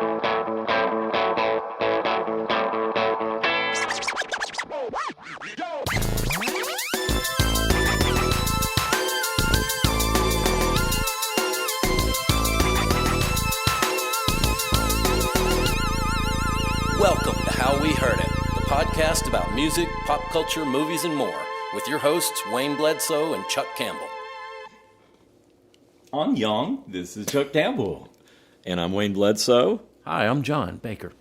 Welcome to How We Heard It, the podcast about music, pop culture, movies, and more, with your hosts Wayne Bledsoe and Chuck Campbell. I'm Young. This is Chuck Campbell. And I'm Wayne Bledsoe. Hi, I'm John Baker.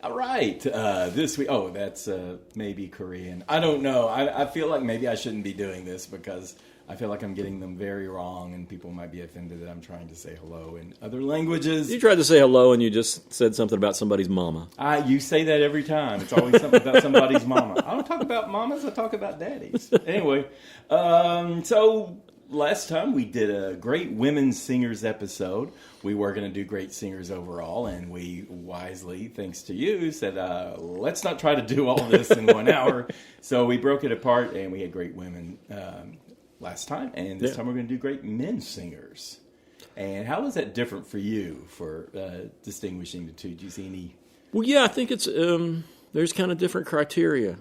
All right. This week, that's maybe Korean. I don't know. I feel like maybe I shouldn't be doing this because I feel like I'm getting them very wrong and people might be offended that I'm trying to say hello in other languages. You tried to say hello and you just said something about somebody's mama. You say that every time. It's always something about somebody's mama. I don't talk about mamas. I talk about daddies. Anyway, so last time we did a great women singers episode. We were going to do great singers overall, and we wisely, thanks to you, said, let's not try to do all this in 1 hour. So we broke it apart, and we had great women last time, and this time we're going to do great men singers. And how is that different for you for distinguishing the two? Do you see any? Well, yeah, I think it's there's kind of different criteria,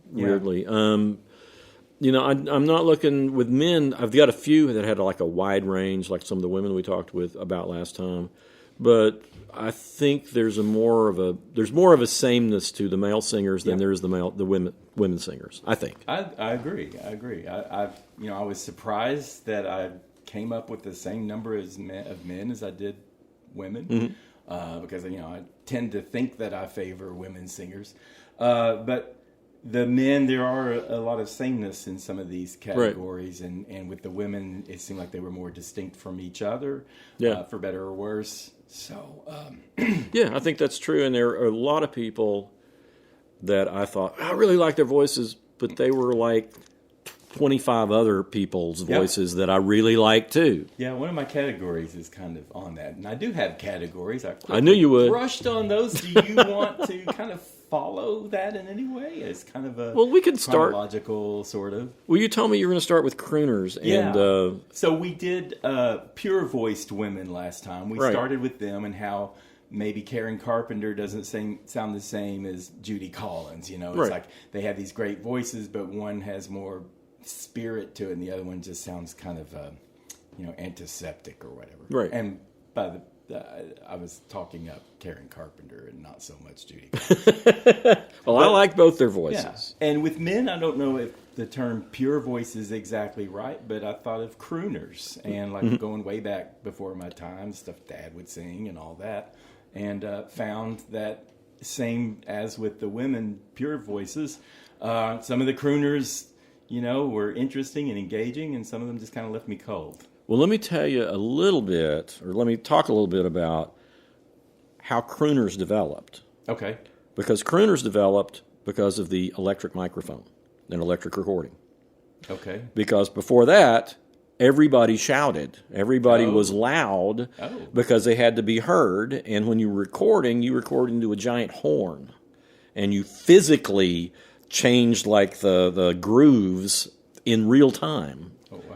weirdly. Yeah. I'm not looking with men. I've got a few that had like a wide range, like some of the women we talked with about last time. But I think there's more of a sameness to the male singers than there is the women singers. I think. I agree. I was surprised that I came up with the same number of men as I did women, because I tend to think that I favor women singers, but the men, there are a lot of sameness in some of these categories, right. and with the women, it seemed like they were more distinct from each other, for better or worse. So, yeah, I think that's true. And there are a lot of people that I thought, I really like their voices, but they were like 25 other people's voices that I really like too. Yeah, one of my categories is kind of on that. And I do have categories. I knew you would. Brushed on those. Do you want to kind of follow that in any way? It's kind of a we could start chronological sort of. Well, you told me you were going to start with crooners. And, so we did pure voiced women last time. We started with them and how maybe Karen Carpenter doesn't sound the same as Judy Collins. It's like they have these great voices, but one has more spirit to it, and the other one just sounds kind of, antiseptic or whatever. Right. And I was talking up Karen Carpenter and not so much Judy. I like both their voices. Yeah. And with men, I don't know if the term pure voice is exactly right, but I thought of crooners and going way back before my time, stuff Dad would sing and all that, and found that same as with the women pure voices, some of the crooners were interesting and engaging, and some of them just kind of left me cold. Well, let me tell you a little bit, or let me talk a little bit about how crooners developed. Okay. Because crooners developed because of the electric microphone and electric recording. Okay. Because before that, everybody shouted. Everybody was loud because they had to be heard. And when you record into a giant horn. And you physically changed like the grooves in real time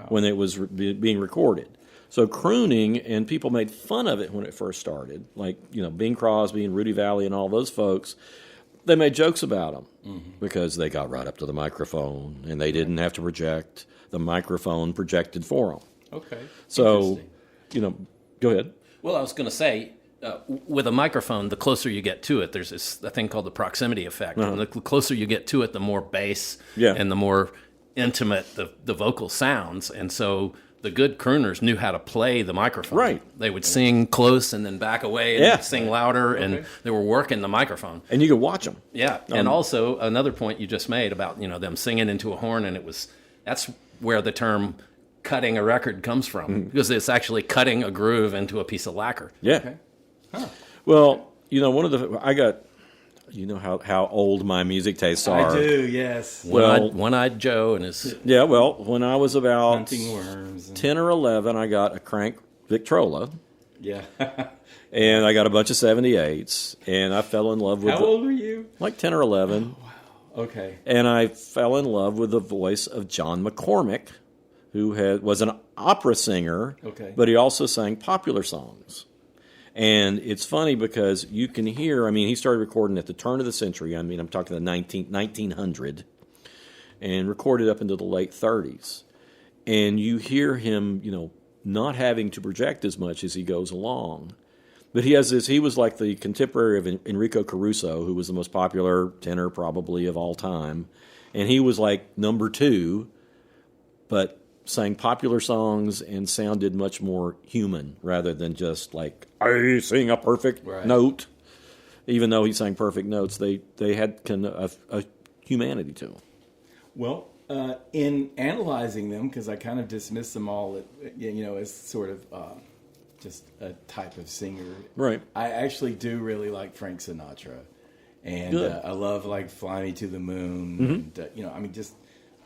when it was being recorded. So crooning, and people made fun of it when it first started, like Bing Crosby and Rudy Valley and all those folks. They made jokes about them because they got right up to the microphone and they didn't have to project. The microphone projected for them. Okay. So, go ahead. Well, I was going to say, with a microphone, the closer you get to it, there's a thing called the proximity effect. And the closer you get to it, the more bass and the more intimate the vocal sounds. And so the good crooners knew how to play the microphone. Right. They would sing close and then back away and sing louder, and they were working the microphone. And you could watch them. Yeah. And also, another point you just made about, them singing into a horn, and that's where the term cutting a record comes from, because it's actually cutting a groove into a piece of lacquer. Yeah. Okay. Huh. Well, how old my music tastes are. I do, yes. One-eyed Joe and his... Yeah, well, when I was about hunting worms 10 or 11, I got a crank Victrola. Yeah. And I got a bunch of 78s, and I fell in love with... How old were you? Like 10 or 11. Oh, wow. Okay. And I fell in love with the voice of John McCormick, who was an opera singer, but he also sang popular songs. And it's funny because you can hear, I mean, he started recording at the turn of the century. I mean, I'm talking the 1900, and recorded up into the late 30s. And you hear him, not having to project as much as he goes along. But he was like the contemporary of Enrico Caruso, who was the most popular tenor probably of all time. And he was like number 2, but sang popular songs and sounded much more human rather than just like, I sing a perfect note. Even though he sang perfect notes, they had a humanity to them. Well, in analyzing them, because I kind of dismiss them all, as sort of just a type of singer. Right. I actually do really like Frank Sinatra, and I love like "Fly Me to the Moon," and just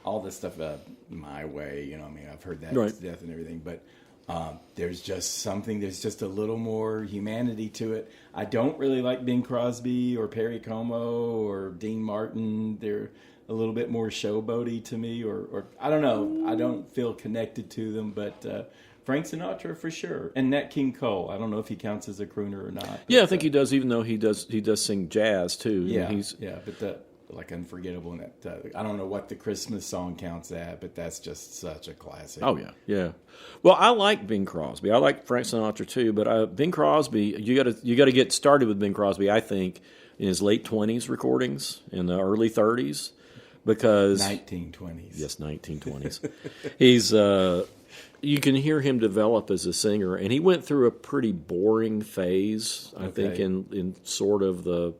all this stuff about My Way. I've heard that to death and everything, but there's just something. There's just a little more humanity to it. I don't really like Bing Crosby or Perry Como or Dean Martin. They're a little bit more showboaty to me, or I don't know. I don't feel connected to them, but Frank Sinatra for sure, and Nat King Cole. I don't know if he counts as a crooner or not. But, yeah, I think he does, even though he does sing jazz too. Yeah, but like Unforgettable, and that I don't know what the Christmas song counts at, but that's just such a classic. Oh yeah. Well, I like Bing Crosby. I like Frank Sinatra too, but Bing Crosby, you got to get started with Bing Crosby. I think in his late 20s recordings, in the early 30s, because 1920s. Yes, 1920s. He's you can hear him develop as a singer, and he went through a pretty boring phase. I think in sort of the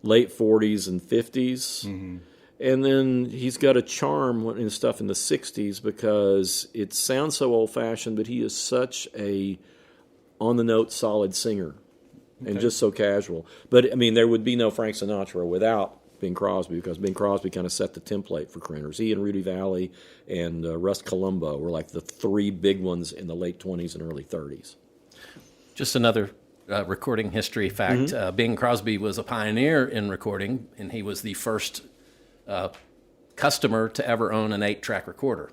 late 40s and 50s. Mm-hmm. And then he's got a charm in stuff in the 60s because it sounds so old-fashioned, but he is such a on-the-note solid singer and just so casual. But, I mean, there would be no Frank Sinatra without Bing Crosby, because Bing Crosby kind of set the template for crooners. He and Rudy Vallée and Russ Columbo were like the 3 big ones in the late 20s and early 30s. Just another recording history fact. Bing Crosby was a pioneer in recording, and he was the first customer to ever own an 8-track recorder.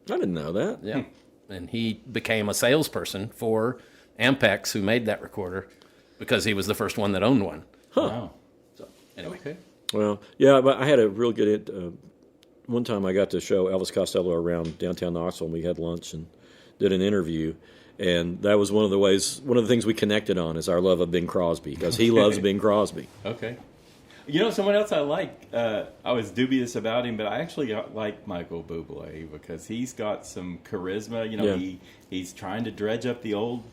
I didn't know that. Yeah. And he became a salesperson for Ampex, who made that recorder, because he was the first one that owned one. Huh. Wow. So, anyway. Okay. Well, yeah, but I had a real good... one time I got to show Elvis Costello around downtown Knoxville, and we had lunch and did an interview. And that was one of the things we connected on is our love of Bing Crosby, because he loves Bing Crosby. Okay. Someone else I like, I was dubious about him, but I actually like Michael Bublé because he's got some charisma. He's trying to dredge up the old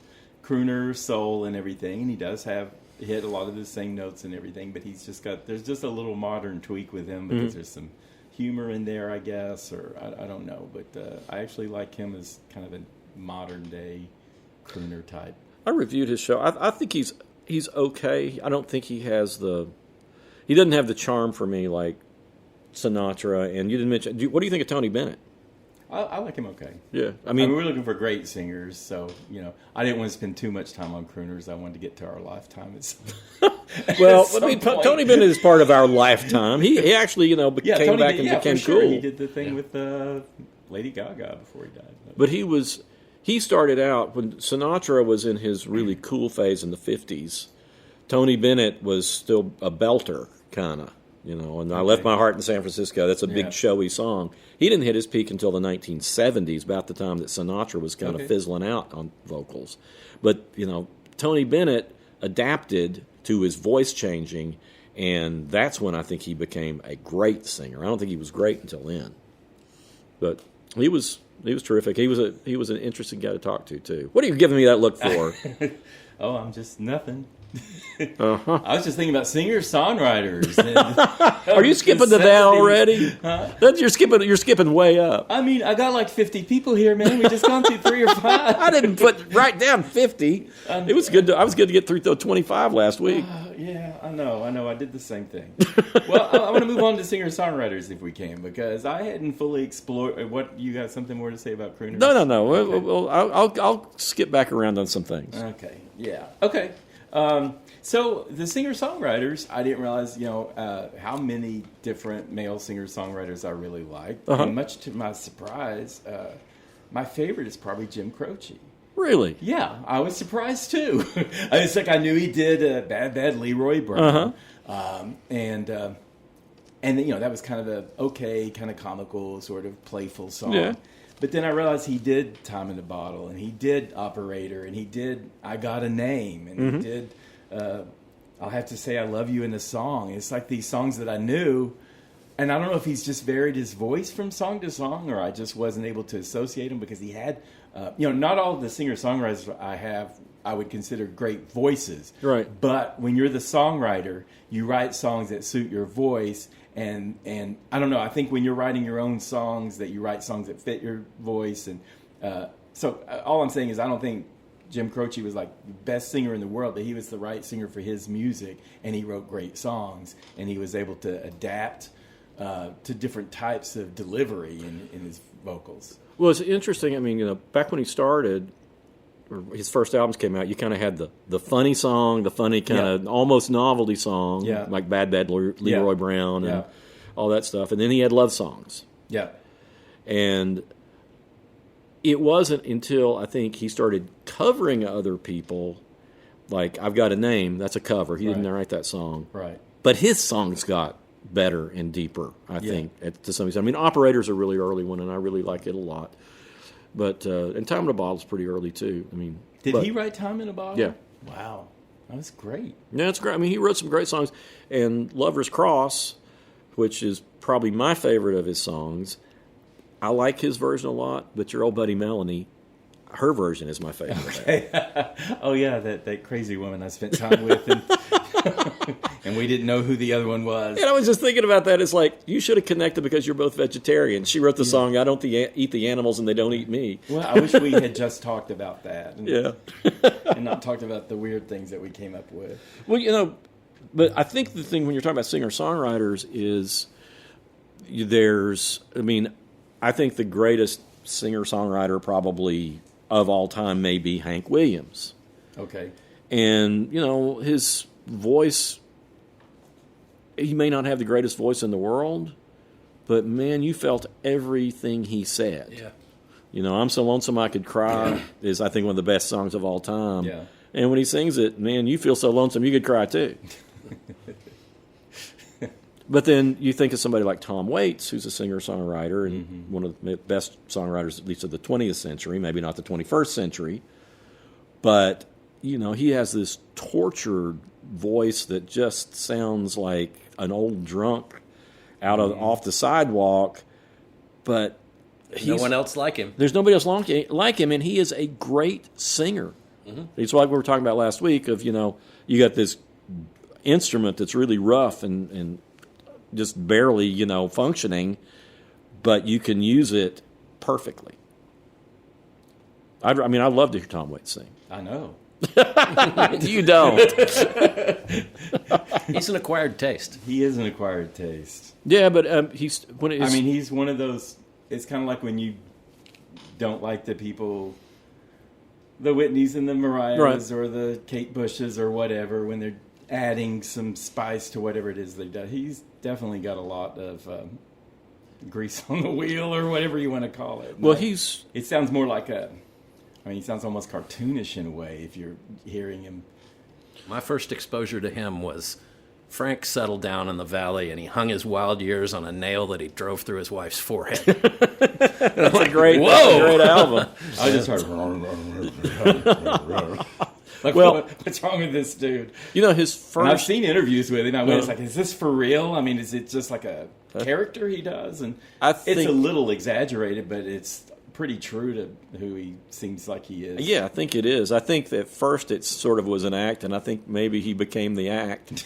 crooner soul and everything, and he does hit a lot of the same notes and everything, but there's just a little modern tweak with him because there's some humor in there, I guess, or I don't know, but I actually like him as kind of a modern day crooner type. I reviewed his show. I think he's okay. I don't think he doesn't have the charm for me like Sinatra. And you didn't mention. What do you think of Tony Bennett? I like him okay. Yeah, I mean we're looking for great singers, so I didn't want to spend too much time on crooners. I wanted to get to our lifetime. Well, I mean, Tony Bennett is part of our lifetime. He actually came back and became sure. cool. He did the thing with Lady Gaga before he died. But he started out when Sinatra was in his really cool phase in the 50s. Tony Bennett was still a belter, kind of, and I Left My Heart in San Francisco. That's a big showy song. He didn't hit his peak until the 1970s, about the time that Sinatra was kind of fizzling out on vocals. But, Tony Bennett adapted to his voice changing, and that's when I think he became a great singer. I don't think he was great until then. But he was terrific. He was an interesting guy to talk to, too. What are you giving me that look for? Oh, I'm just nothing. Uh-huh. I was just thinking about singer-songwriters. Are you skipping to that already? Huh? You're skipping way up. I mean, I got like 50 people here, man. We just gone through 3 or 5. I didn't write down 50. It was good. I was good to get through 25 last week. Yeah, I know. I did the same thing. Well, I want to move on to singer-songwriters if we can, because I hadn't fully explored. What, you got something more to say about crooners? No. Okay. Well, I'll skip back around on some things. Okay. Yeah. Okay. So the singer-songwriters, I didn't realize, how many different male singer-songwriters I really liked. And much to my surprise, my favorite is probably Jim Croce. Really? Yeah, I was surprised too. It's like I knew he did Bad Bad Leroy Brown, and that was kind of a okay, kind of comical, sort of playful song. Yeah. But then I realized he did Time in the Bottle, and he did Operator, and he did I Got a Name, and he did I'll Have to Say I Love You in the Song. It's like these songs that I knew. And I don't know if he's just varied his voice from song to song, or I just wasn't able to associate him because he had, not all of the singer-songwriters I would consider great voices. Right. But when you're the songwriter, you write songs that suit your voice. And I don't know, I think when you're writing your own songs, that you write songs that fit your voice. And so all I'm saying is I don't think Jim Croce was like the best singer in the world, but he was the right singer for his music, and he wrote great songs, and he was able to adapt to different types of delivery in his vocals. Well, it's interesting. I mean, back when he started, or his first albums came out, you kind of had the funny song, the funny kind of almost novelty song, like Bad Bad Leroy Brown and all that stuff. And then he had love songs. Yeah. And it wasn't until I think he started covering other people, like I've Got a Name, that's a cover. He didn't write that song. Right. But his songs got better and deeper, I think, to some extent. I mean, Operator's a really early one, and I really like it a lot. But and Time in a Bottle's pretty early too. I mean, did he write Time in a Bottle? Yeah. Wow, that was great. Yeah, it's great. I mean, he wrote some great songs, and Lover's Cross, which is probably my favorite of his songs. I like his version a lot, but your old buddy Melanie, her version is my favorite. Okay. Oh yeah, that crazy woman I spent time with, and we didn't know who the other one was. And I was just thinking about that. It's like, you should have connected because you're both vegetarians. She wrote the song, I don't eat the animals and they don't eat me. Well, I wish we had just talked about that. And not talked about the weird things that we came up with. Well, but I think the thing when you're talking about singer-songwriters is I think the greatest singer-songwriter probably of all time may be Hank Williams. Okay. And, his voice, he may not have the greatest voice in the world, but man, you felt everything he said. Yeah. I'm So Lonesome I Could Cry is, I think, one of the best songs of all time. Yeah. And when he sings it, man, you feel so lonesome you could cry too. But then you think of somebody like Tom Waits, who's a singer-songwriter and one of the best songwriters, at least of the 20th century, maybe not the 21st century. But, he has this tortured voice that just sounds like an old drunk off the sidewalk. But no one else like him. There's nobody else like him, and he is a great singer. It's like we were talking about last week of, you got this instrument that's really rough and just barely, functioning, but you can use it perfectly. I'd love to hear Tom Waits sing. I know. You don't. He's an acquired taste. He is an acquired taste. Yeah, but he's one of those. It's kind of like when you don't like the people, the Whitneys and the Mariahs or the Kate Bushes or whatever, when they're adding some spice to whatever it is they've done. He's definitely got a lot of grease on the wheel or whatever you want to call it. Well, it sounds more like he sounds almost cartoonish in a way if you're hearing him. My first exposure to him was Frank settled down in the valley and he hung his wild years on a nail that he drove through his wife's forehead. That's a great album. I just heard. Like, what's wrong with this dude? His first. And I've seen interviews with him. It's like, is this for real? Is it just like a character he does? And it's a little exaggerated, but it's pretty true to who he seems like he is. Yeah, I think it is. I think at first it sort of was an act, and I think maybe he became the act.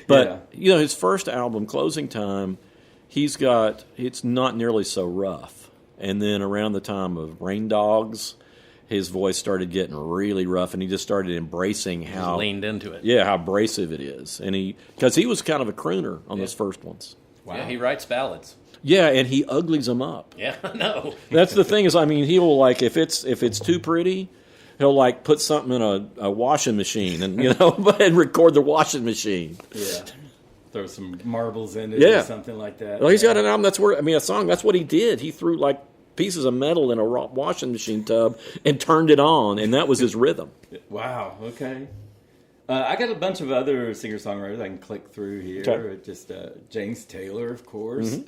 But his first album, Closing Time, it's not nearly so rough. And then around the time of Rain Dogs, his voice started getting really rough, and he just started embracing how he leaned into it. Yeah, how abrasive it is, and because he was kind of a crooner on those first ones. Wow. Yeah, he writes ballads. Yeah, and he uglies them up. Yeah, I know. That's the thing he will if it's too pretty, he'll put something in a washing machine and and record the washing machine. Yeah. Throw some marbles in it or something like that. Well, he's got an album a song. That's what he did. He threw pieces of metal in a washing machine tub and turned it on, and that was his rhythm. Wow. Okay. I got a bunch of other singer-songwriters I can click through here. Okay. Just James Taylor, of course.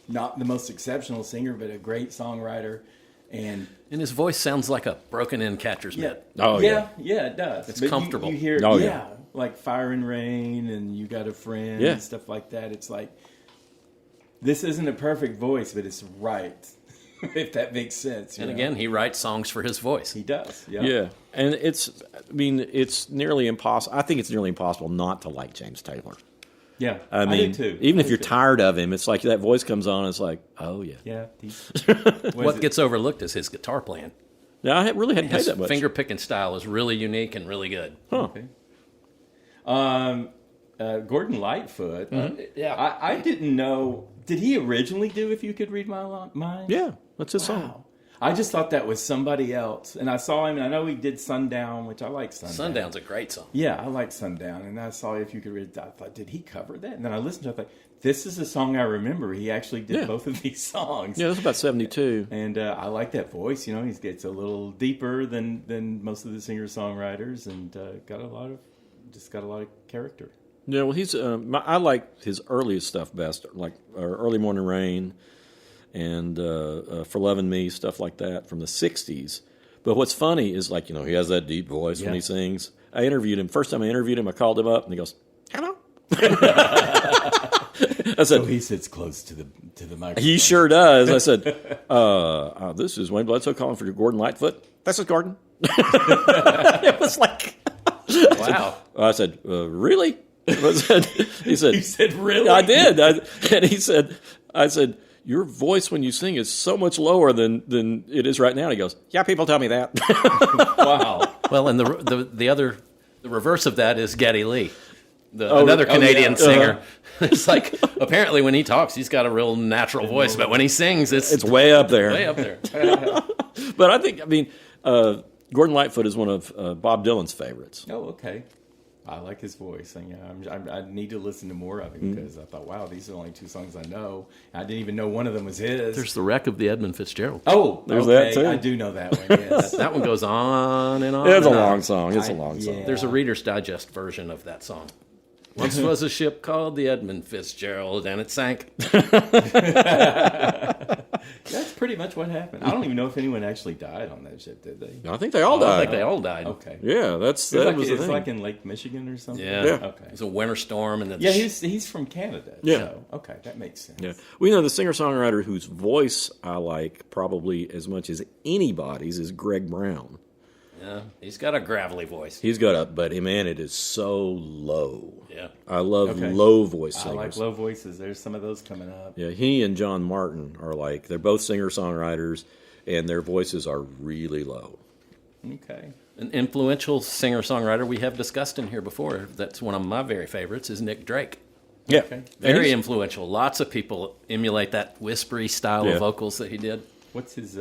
Not the most exceptional singer, but a great songwriter. And his voice sounds like a broken-in catcher's mitt. Oh, yeah, it does. It's but comfortable. You hear, Oh, yeah. like Fire and Rain, and You Got a Friend, Yeah. and stuff like that. It's like, this isn't a perfect voice, but it's right, if that makes sense. And again, he writes songs for his voice. He does. Yeah, and it's nearly impossible. I think it's nearly impossible not to like James Taylor. Yeah, I mean, do too. even if you're tired of him, it's like that voice comes on. It's like, oh yeah. Yeah. What gets overlooked is his guitar playing. Yeah, I really hadn't paid His that much. finger picking style is really unique and really good. Huh. Okay. Gordon Lightfoot. I didn't know. Did he originally do If You Could Read My Mind? Yeah, that's his song. Wow. I just thought that was somebody else. And I saw him, and I know he did Sundown, which I like Sundown. Sundown's a great song. Yeah, I like Sundown. And I saw If You Could Read, I thought, did he cover that? And then I listened to it, I thought, this is a song I remember. He actually did both of these songs. Yeah, that's about 72. And I like that voice. You know, he gets a little deeper than most of the singer-songwriters, and got a lot of character. Yeah, well, he's. I like his earliest stuff best, like Early Morning Rain, and For Loving Me, stuff like that from the '60s. But what's funny is, like, he has that deep voice when he sings. I interviewed him. First time I interviewed him, I called him up, and he goes, "Hello." I said, So he sits close to the microphone. He sure does. I said, this is Wayne Bledsoe calling for Gordon Lightfoot. This is Gordon. It was like, Wow. I said, really? He said, You said, really? I did. And he said, I said, your voice when you sing is so much lower than it is right now. And he goes, yeah, people tell me that. Wow. Well, and the reverse of that is Geddy Lee, another Canadian singer. It's like, apparently when he talks, he's got a real natural voice, but when he sings, it's way up there. way up there. But I think, Gordon Lightfoot is one of Bob Dylan's favorites. Oh, okay. I like his voice. And, I need to listen to more of him because I thought, wow, these are the only two songs I know. I didn't even know one of them was his. There's the wreck of the Edmund Fitzgerald. Oh, there's okay. that too. I do know that one. Yes. That one goes on and on. It's a and on. long song. It's a long song. Yeah. There's a Reader's Digest version of that song. Once was a ship called the Edmund Fitzgerald, and it sank. That's pretty much what happened. I don't even know if anyone actually died on that ship, did they? I think they all I died. think they all died. Okay. Yeah, that was the It's thing. like in Lake Michigan or something? Yeah. Yeah. Okay. It was a winter storm, and then Yeah, he's from Canada. Yeah. So, okay, that makes sense. Yeah. Well, the singer-songwriter whose voice I like probably as much as anybody's is Greg Brown. yeah, he's got a gravelly voice. He's got but man, it is so low. Yeah. I love Okay. low voice I singers. like low voices. There's some of those coming up. Yeah, he and John Martin are like, they're both singer-songwriters, and their voices are really low. Okay. An influential singer-songwriter we have discussed in here before, that's one of my very favorites, is Nick Drake. Yeah. Okay. Very influential. Lots of people emulate that whispery style of vocals that he did. What's his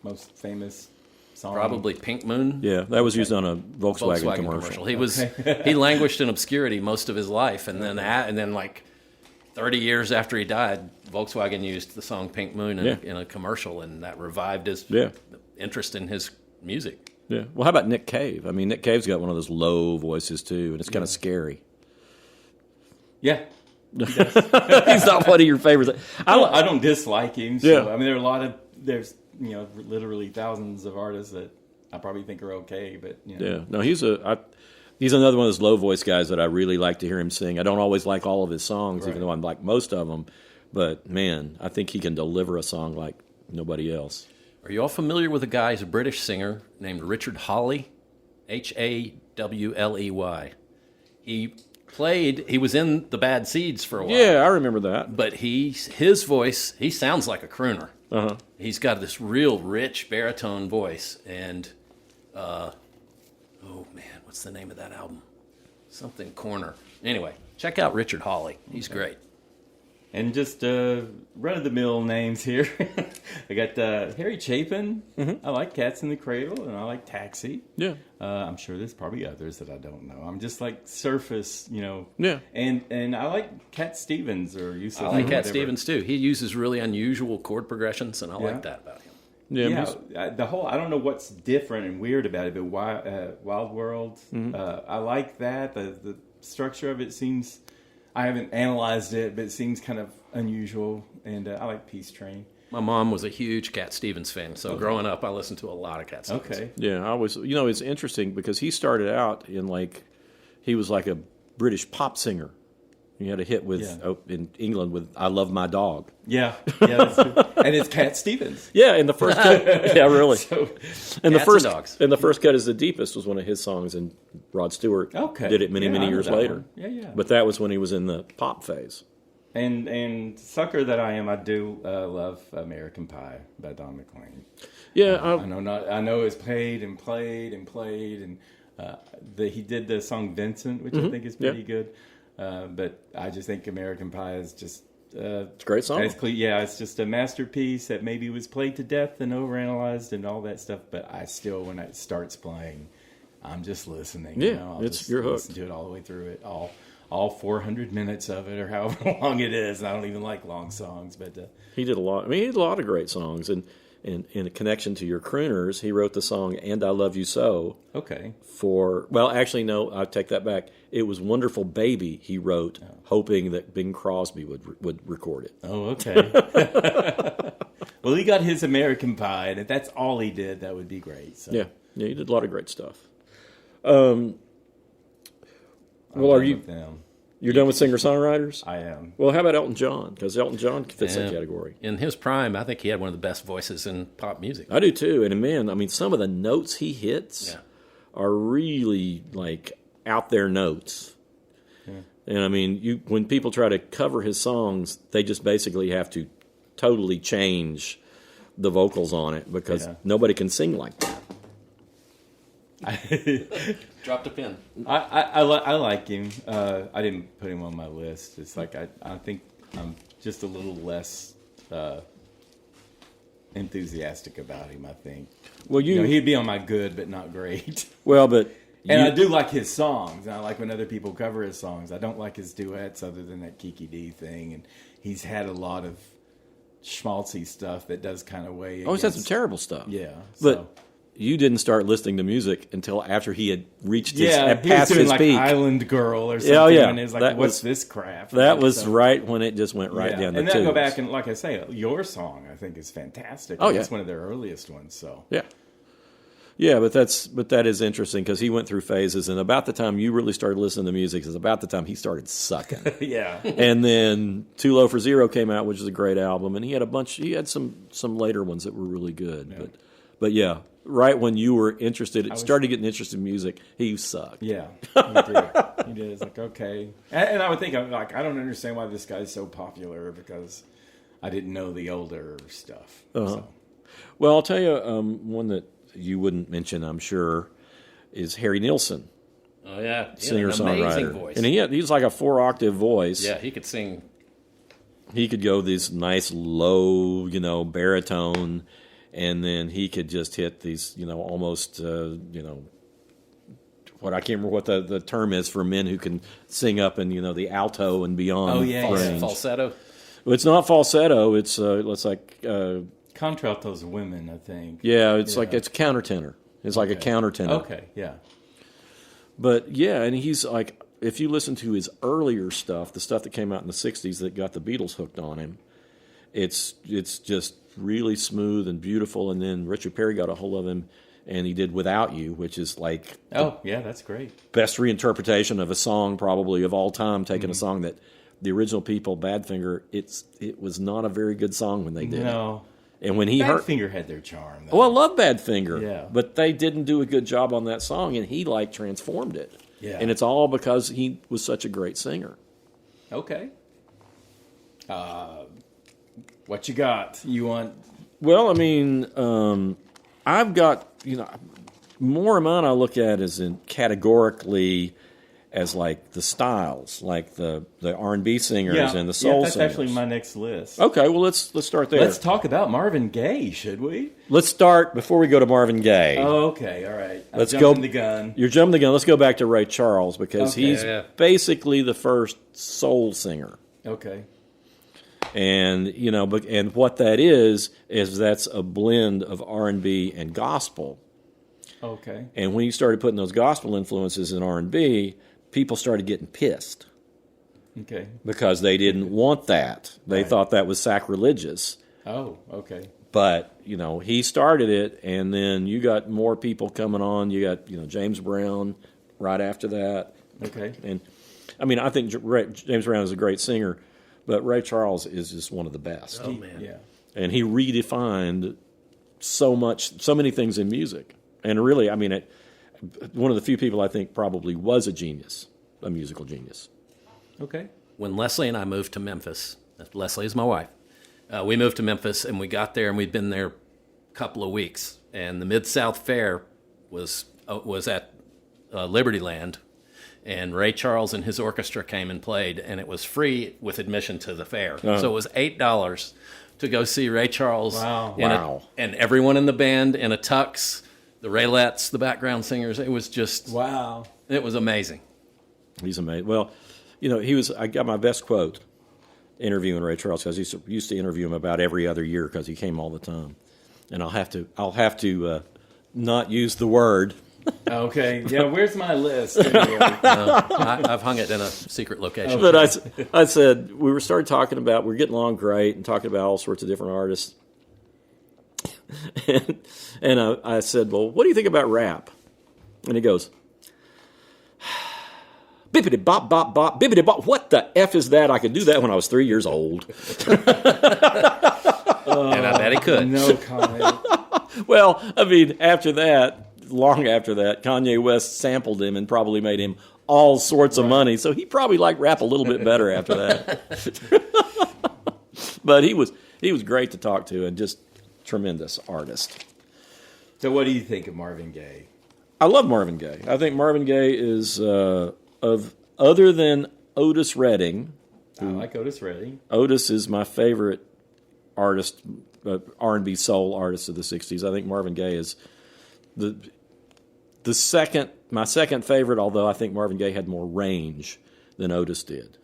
most famous song? Probably Pink Moon. Yeah, that was used on a Volkswagen commercial. He languished in obscurity most of his life, and then like 30 years after he died, Volkswagen used the song Pink Moon in a commercial, and that revived his interest in his music. Yeah. Well, how about Nick Cave? Nick Cave's got one of those low voices too, and it's kind of scary. Yeah. He's not one of your favorites. I don't dislike him. So, Yeah. there are there's literally thousands of artists that I probably think are okay, but Yeah. No, he's another one of those low voice guys that I really like to hear him sing. I don't always like all of his songs, even though I like most of them. But man, I think he can deliver a song like nobody else. Are you all familiar with a guy who's a British singer named Richard Hawley? Hawley. He was in the Bad Seeds for a while. Yeah, I remember that. But his voice, he sounds like a crooner. Uh-huh. He's got this real rich baritone voice, and oh man, what's the name of that album? Something Corner. Anyway, check out Richard Hawley. He's great. And just run-of-the-mill names here. I got Harry Chapin. Mm-hmm. I like Cats in the Cradle, and I like Taxi. Yeah. I'm sure there's probably others that I don't know. I'm just like surface, Yeah. And I like Cat Stevens or I like Cat Stevens too. He uses really unusual chord progressions, and I like that about him. Yeah, the whole, I don't know what's different and weird about it, but Wild World, I like that. The structure of it seems, I haven't analyzed it, but it seems kind of unusual, and I like Peace Train. My mom was a huge Cat Stevens fan, so growing up, I listened to a lot of Cat Stevens. Okay. Yeah, I was, it's interesting because he started out he was like a British pop singer. He had a hit in England with "I Love My Dog." Yeah, that's true. And it's Cat Stevens. Yeah, and the first cut, yeah, really. And the first dogs. And the first cut is "The Deepest" was one of his songs, and Rod Stewart did it many years later. Yeah. But that was when he was in the pop phase. And sucker that I am, I do love American Pie by Don McLean. Yeah, I know it's played, and he did the song Vincent, which I think is pretty good. But I just think American Pie is just it's a great song. It's just a masterpiece that maybe was played to death and overanalyzed and all that stuff. But I still, when it starts playing, I'm just listening. Yeah, I'll you're hooked. Listen to it all the way through it, all 400 minutes of it, or however long it is. I don't even like long songs, but he did a lot. I mean, he did a lot of great songs, and in a connection to your crooners, he wrote the song "And I Love You So." Okay. Actually, no, I take that back. It was "Wonderful Baby" he wrote, hoping that Bing Crosby would record it. Oh, okay. Well, he got his American Pie, and if that's all he did, that would be great. So. Yeah, he did a lot of great stuff. Well, are you? You're done with singer-songwriters? I am. Well, how about Elton John? Because Elton John fits that category. In his prime, I think he had one of the best voices in pop music. I do too. And man, I mean, some of the notes he hits are really out there notes. Yeah. And I mean, when people try to cover his songs, they just basically have to totally change the vocals on it because nobody can sing like that. Dropped a pin. I like him. I didn't put him on my list. It's like I think I'm just a little less enthusiastic about him. I think. Well, he'd be on my good but not great. Well, but I do like his songs. And I like when other people cover his songs. I don't like his duets other than that Kiki D thing. And he's had a lot of schmaltzy stuff that does kind of weigh. He's had some terrible stuff. Yeah, but. You didn't start listening to music until after he had reached past his peak. Island Girl or something. And it was like, what's this crap? That was right when it just went right down the tubes. And then go back and, like I say, your song I think is fantastic. It's one of their earliest ones. So yeah, but that is interesting because he went through phases, and about the time you really started listening to music is about the time he started sucking. Yeah, and then Too Low for Zero came out, which is a great album, and he had some later ones that were really good. Yeah. But yeah. Right when you were started getting interested in music, he sucked. Yeah, he did. It's like, okay. And I would think, I don't understand why this guy's so popular because I didn't know the older stuff. So. Well, I'll tell you one that you wouldn't mention, I'm sure, is Harry Nilsson. Oh, yeah. Singer-songwriter. Amazing voice. And he's like a 4-octave voice. Yeah, he could sing. He could go this nice low, baritone. And then he could just hit these, almost, what I can't remember what the term is for men who can sing up in, the alto and beyond. Oh, yeah, range. Falsetto. Well, it's not falsetto. It's like contralto's women, I think. Yeah, it's like it's countertenor. It's like a countertenor. Okay, yeah. But yeah, and he's like, if you listen to his earlier stuff, the stuff that came out in the '60s that got the Beatles hooked on him, it's just really smooth and beautiful. And then Richard Perry got a hold of him, and he did "Without You," which is like that's great. Best reinterpretation of a song probably of all time. Taking a song that the original people, Badfinger, it was not a very good song when they did it. And when Badfinger had their charm. Though. Oh, I love Badfinger. But they didn't do a good job on that song, and he transformed it. Yeah. And it's all because he was such a great singer. Okay. What you got? You want? Well, I mean, I've got, more of mine I look at as in categorically as like the styles, like the R&B singers and the soul that's singers. actually my next list. Okay, well let's start there. Let's talk about Marvin Gaye, should we? Let's start before we go to Marvin Gaye. Oh, okay, all right. Let's I'm go. jumping the gun. You're jumping the gun. Let's go back to Ray Charles because he's basically the first soul singer. Okay. And and what that is that's a blend of R&B and gospel. Okay. And when you started putting those gospel influences in R&B, people started getting pissed. Okay. Because they didn't want that. They thought that was sacrilegious. Oh, okay. But, he started it, and then you got more people coming on. You got, James Brown right after that. Okay. And, I think James Brown is a great singer, but Ray Charles is just one of the best. Oh, man. Yeah. And he redefined so many things in music. And really, one of the few people I think probably was a musical genius. Okay. When Leslie and I moved to Memphis, Leslie is my wife, we moved to Memphis and we got there and we'd been there a couple of weeks. And the Mid-South Fair was at Liberty Land, and Ray Charles and his orchestra came and played, and it was free with admission to the fair. So it was $8 to go see Ray Charles. Wow. And everyone in the band in a tux. The Raylettes, the background singers, it was just... Wow. It was amazing. He's amazing. Well, I got my best quote interviewing Ray Charles because I used to interview him about every other year because he came all the time. And I'll have to not use the word. Okay. Yeah, where's my list? Anyway? I've hung it in a secret location. But I said, we started talking about, we're getting along great and talking about all sorts of different artists. And I said, well, what do you think about rap? And he goes, bippity bop bop bop, bippity bop. What the F is that? I could do that when I was 3 years old. And I bet he could. No comment. Well, after that, long after that, Kanye West sampled him and probably made him all sorts of money. So he probably liked rap a little bit better after that. But he was great to talk to and just tremendous artist. So what do you think of Marvin Gaye? I love Marvin Gaye. I think Marvin Gaye is other than Otis Redding. I like Otis Redding. Otis is my favorite artist, R&B soul artist of the 60s. I think Marvin Gaye is my second favorite, although I think Marvin Gaye had more range than Otis did.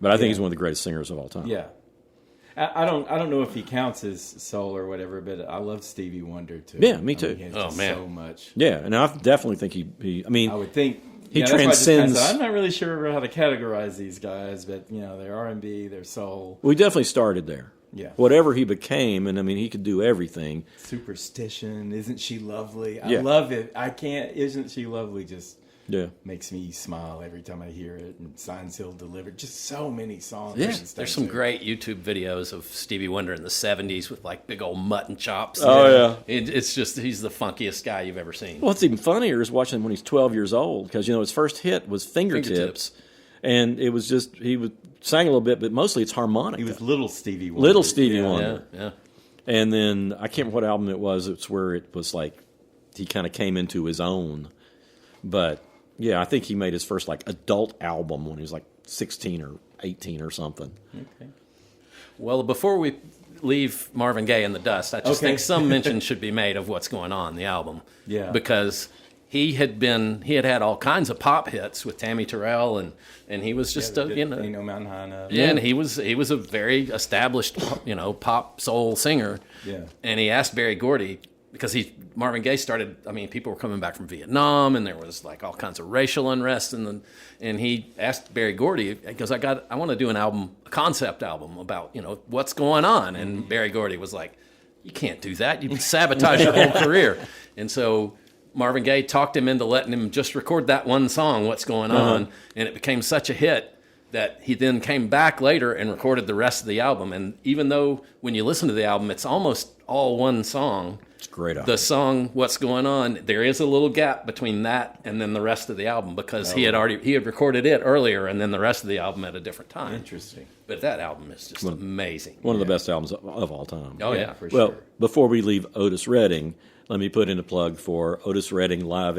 But I think he's one of the greatest singers of all time. Yeah. I don't know if he counts as soul or whatever, but I love Stevie Wonder too. Yeah, me too. He has so much. Yeah, and I definitely think he I would think he transcends. I'm not really sure how to categorize these guys, but they're R&B, they're soul. We definitely started there. Yeah. Whatever he became, and he could do everything. Superstition, Isn't She Lovely? I Yeah. love it. I can't. Isn't She Lovely? Just makes me smile every time I hear it. And Signed, Sealed, Delivered. Just so many songs. Yeah. There's some great YouTube videos of Stevie Wonder in the 70s with like big old mutton chops. Oh, It's just, he's the funkiest guy you've ever seen. What's even funnier is watching him when he's 12 years old, because, his first hit was Fingertips. And it was just, he sang a little bit, but mostly it's harmonica. He was Little Stevie Wonder. Little Stevie Wonder. Yeah. And then, I can't remember what album it was. It's where it was like, he kind of came into his own. But, yeah, I think he made his first, adult album when he was, 16 or 18 or something. Okay. Well, before we leave Marvin Gaye in the dust, I just think some mention should be made of what's going on in the album. Yeah. Because he had all kinds of pop hits with Tammy Terrell, and he was just Ain't No Mountain High Enough. Yeah, and he was a very established pop soul singer. Yeah. And he asked Berry Gordy, because Marvin Gaye started, people were coming back from Vietnam, and there was all kinds of racial unrest, and he asked Berry Gordy, because I want to do a concept album about what's going on, and Berry Gordy was like, you can't do that, you sabotage your whole career. And so Marvin Gaye talked him into letting him just record that one song, What's Going On, and it became such a hit that he then came back later and recorded the rest of the album. And even though when you listen to the album, it's almost all one song, It's a great album. the song What's Going On, there is a little gap between that and then the rest of the album, because he had recorded it earlier and then the rest of the album at a different time. Interesting. But that album is just amazing. One of the best albums of all time. Oh, yeah, for Well, sure. before we leave Otis Redding, let me put in a plug for Otis Redding live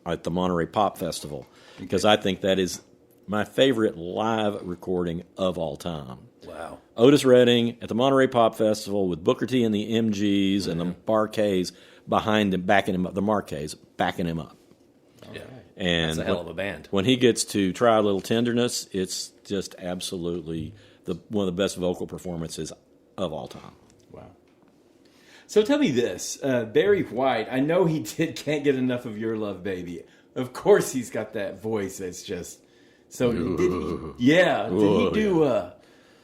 at the Monterey Pop Festival, because I think that is my favorite live recording of all time. Wow. Otis Redding at the Monterey Pop Festival with Booker T and the MGs and the Marquets behind him, backing him up. The Marquets backing him up. Yeah. And that's a hell of a band. When he gets to Try a Little Tenderness, it's just absolutely one of the best vocal performances of all time. Wow. So tell me this, Barry White, I know he Can't Get Enough of Your Love, Baby. Of course he's got that voice that's just... So did he do...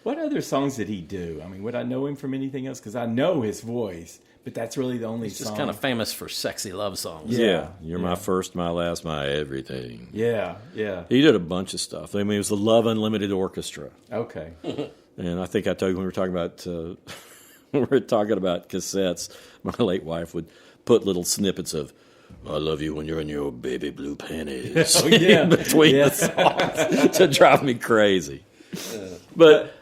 what other songs did he do? I mean, would I know him from anything else? Because I know his voice, but that's really the only He's song. just kind of famous for sexy love songs. Yeah. You're my first, my last, my everything. Yeah. He did a bunch of stuff. I mean, it was the Love Unlimited Orchestra. Okay. And I think I told you when we were talking about cassettes, my late wife would put little snippets of "I love you when you're in your baby blue panties" in between the songs to drive me crazy. But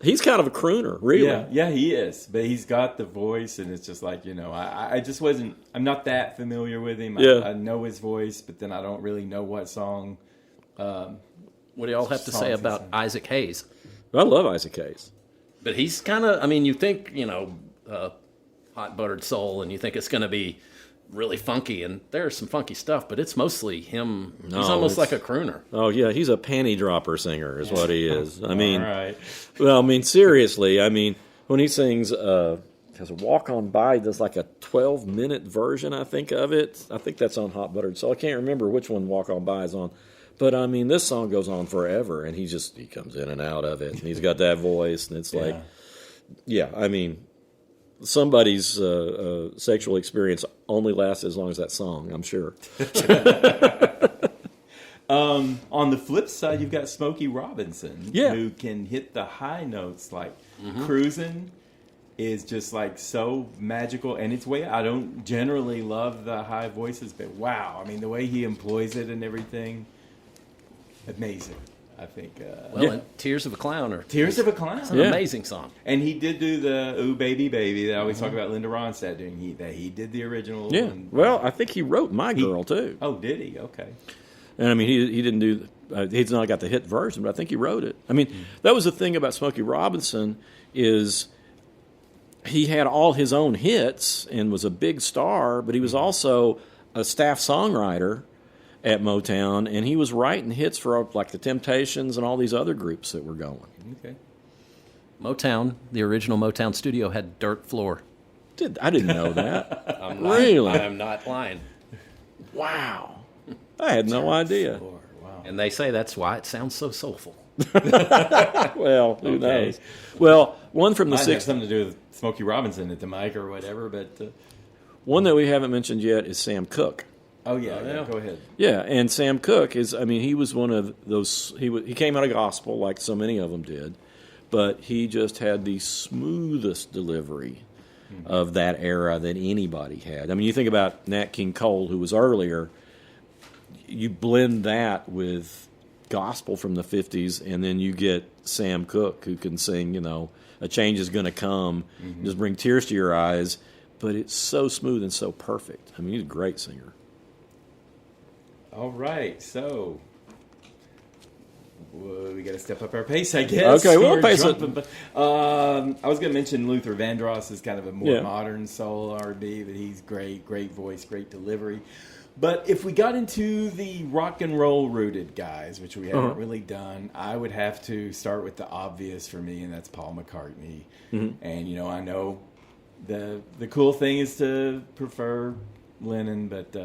he's kind of a crooner, really. Yeah, he is. But he's got the voice, and it's just like, I just wasn't, I'm not that familiar with him. I know his voice, but then I don't really know what song. What do y'all have to say about Isaac Hayes? I love Isaac Hayes. But he's kind of, I mean, you think, Hot Buttered Soul, and you think it's going to be really funky, and there's some funky stuff, but it's mostly him. He's almost like a crooner. Oh, yeah, he's a panty dropper singer is what he is. I mean, all right. Well, I mean, seriously, I mean, when he sings, has a Walk On By, there's like a 12-minute version, I think, of it. I think that's on Hot Buttered Soul. I can't remember which one Walk On By is on. But, I mean, this song goes on forever, and he comes in and out of it, and he's got that voice, and it's like, I mean, somebody's sexual experience only lasts as long as that song, I'm sure. On the flip side, you've got Smokey Robinson, who can hit the high notes, like Cruisin' is just like so magical, and it's way, I don't generally love the high voices, but wow, I mean, the way he employs it and everything, amazing. I think. And Tears of a Clown. Tears of a Clown. It's an amazing song. And he did do the Ooh Baby Baby that I always talk about Linda Ronstadt doing. He did the original. Yeah. Well, I think he wrote My Girl, too. Oh, did he? Okay. And, I mean, he didn't do... he's not got the hit version, but I think he wrote it. I mean, that was the thing about Smokey Robinson is he had all his own hits and was a big star, but he was also a staff songwriter at Motown, and he was writing hits for like the Temptations and all these other groups that were going. Okay. Motown, the original Motown studio had dirt floor. I didn't know that. Really? I am not lying. Wow. I had no idea. Wow. And they say that's why it sounds so soulful. Well, who knows? Well, one from the 60s. Have something to do with Smokey Robinson at the mic or whatever, but... One that we haven't mentioned yet is Sam Cooke. Oh, yeah, go ahead. Yeah, and Sam Cooke is, I mean, he was one of those, he came out of gospel like so many of them did, but he just had the smoothest delivery of that era that anybody had. I mean, you think about Nat King Cole, who was earlier, you blend that with gospel from the 50s, and then you get Sam Cooke, who can sing, A Change Is Gonna Come, just bring tears to your eyes, but it's so smooth and so perfect. I mean, he's a great singer. All right, so we got to step up our pace, I guess. Okay, we'll pace it. I was going to mention Luther Vandross is kind of a more modern soul R&B, but he's great voice, great delivery. But if we got into the rock and roll rooted guys, which we haven't really done, I would have to start with the obvious for me, and that's Paul McCartney. And I know the cool thing is to prefer Lennon, but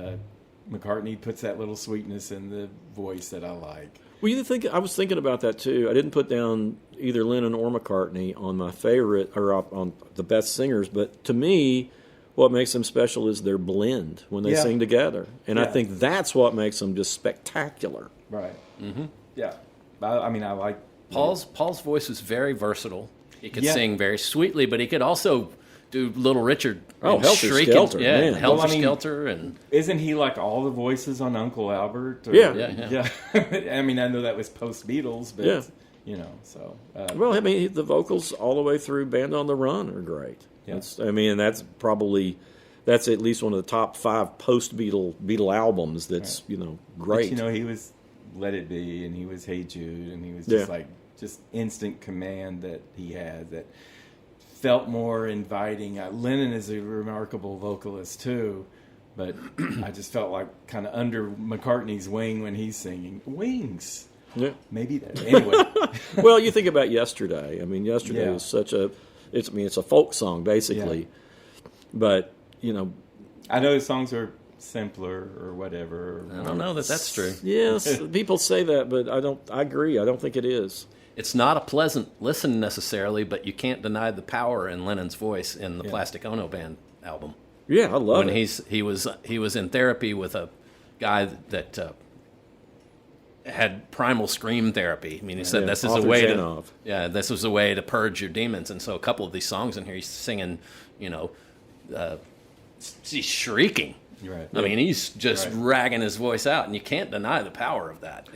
McCartney puts that little sweetness in the voice that I like. Well, I was thinking about that too. I didn't put down either Lennon or McCartney on my favorite or on the best singers, but to me, what makes them special is their blend when they sing together, and I think that's what makes them just spectacular. Right. Yeah. I mean, I like Paul's voice is very versatile. He could sing very sweetly, but he could also do Little Richard. Helter Skelter. Yeah, Helter Skelter. And isn't he like all the voices on Uncle Albert? Yeah. I mean, I know that was post-Beatles, but, so. Well, I mean, the vocals all the way through Band on the Run are great. Yeah. That's probably that's at least one of the top 5 post-Beatle albums. That's great. But, he was Let It Be, and he was Hey Jude, and he was just instant command that he had that felt more inviting. Lennon is a remarkable vocalist too, but I just felt like kind of under McCartney's wing when he's singing. Wings. Yeah. Maybe that. Anyway. Well, you think about Yesterday. I mean, Yesterday was such it's a folk song basically. Yeah. But, I know the songs are simpler or whatever. I don't know that's true. Yes, people say that, but I agree. I don't think it is. It's not a pleasant listen necessarily, but you can't deny the power in Lennon's voice in the Plastic Ono Band album. Yeah, I love it. When he was in therapy with a guy that had primal scream therapy. I mean, he said this is a way this was a way to purge your demons. And so a couple of these songs in here, he's singing, he's shrieking. Right. I mean, he's just ragging his voice out, and you can't deny the power of that.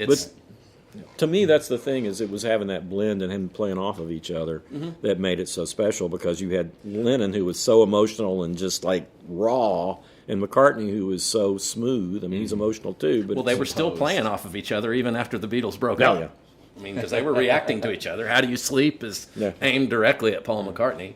To me, that's the thing, is it was having that blend and him playing off of each other that made it so special, because you had Lennon, who was so emotional and just like raw, and McCartney, who was so smooth. I mean, he's emotional too. But they were still playing off of each other even after the Beatles broke up. Yeah. I mean, because they were reacting to each other. How Do You Sleep is aimed directly at Paul McCartney.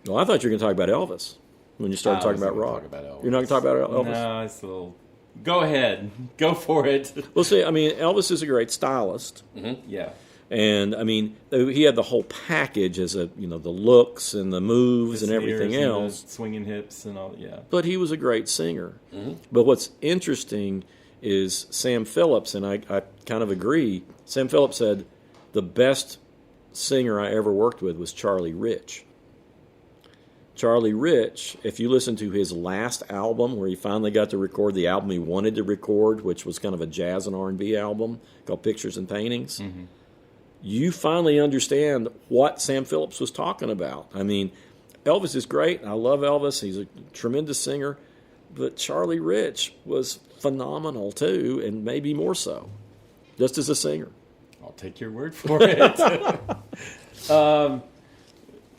Well, I thought you were going to talk about Elvis when you started talking about rock. You're not going to talk about Elvis? No, it's a little... Go ahead. Go for it. Well, see, I mean, Elvis is a great stylist. Mm-hmm. Yeah. And, I mean, he had the whole package as the looks and the moves and everything else. Swinging hips and all, But he was a great singer. Mm-hmm. But what's interesting is Sam Phillips, and I kind of agree, Sam Phillips said, the best singer I ever worked with was Charlie Rich. Charlie Rich, if you listen to his last album, where he finally got to record the album he wanted to record, which was kind of a jazz and R&B album called Pictures and Paintings, you finally understand what Sam Phillips was talking about. I mean, Elvis is great. I love Elvis. He's a tremendous singer. But Charlie Rich was phenomenal, too, and maybe more so, just as a singer. I'll take your word for it.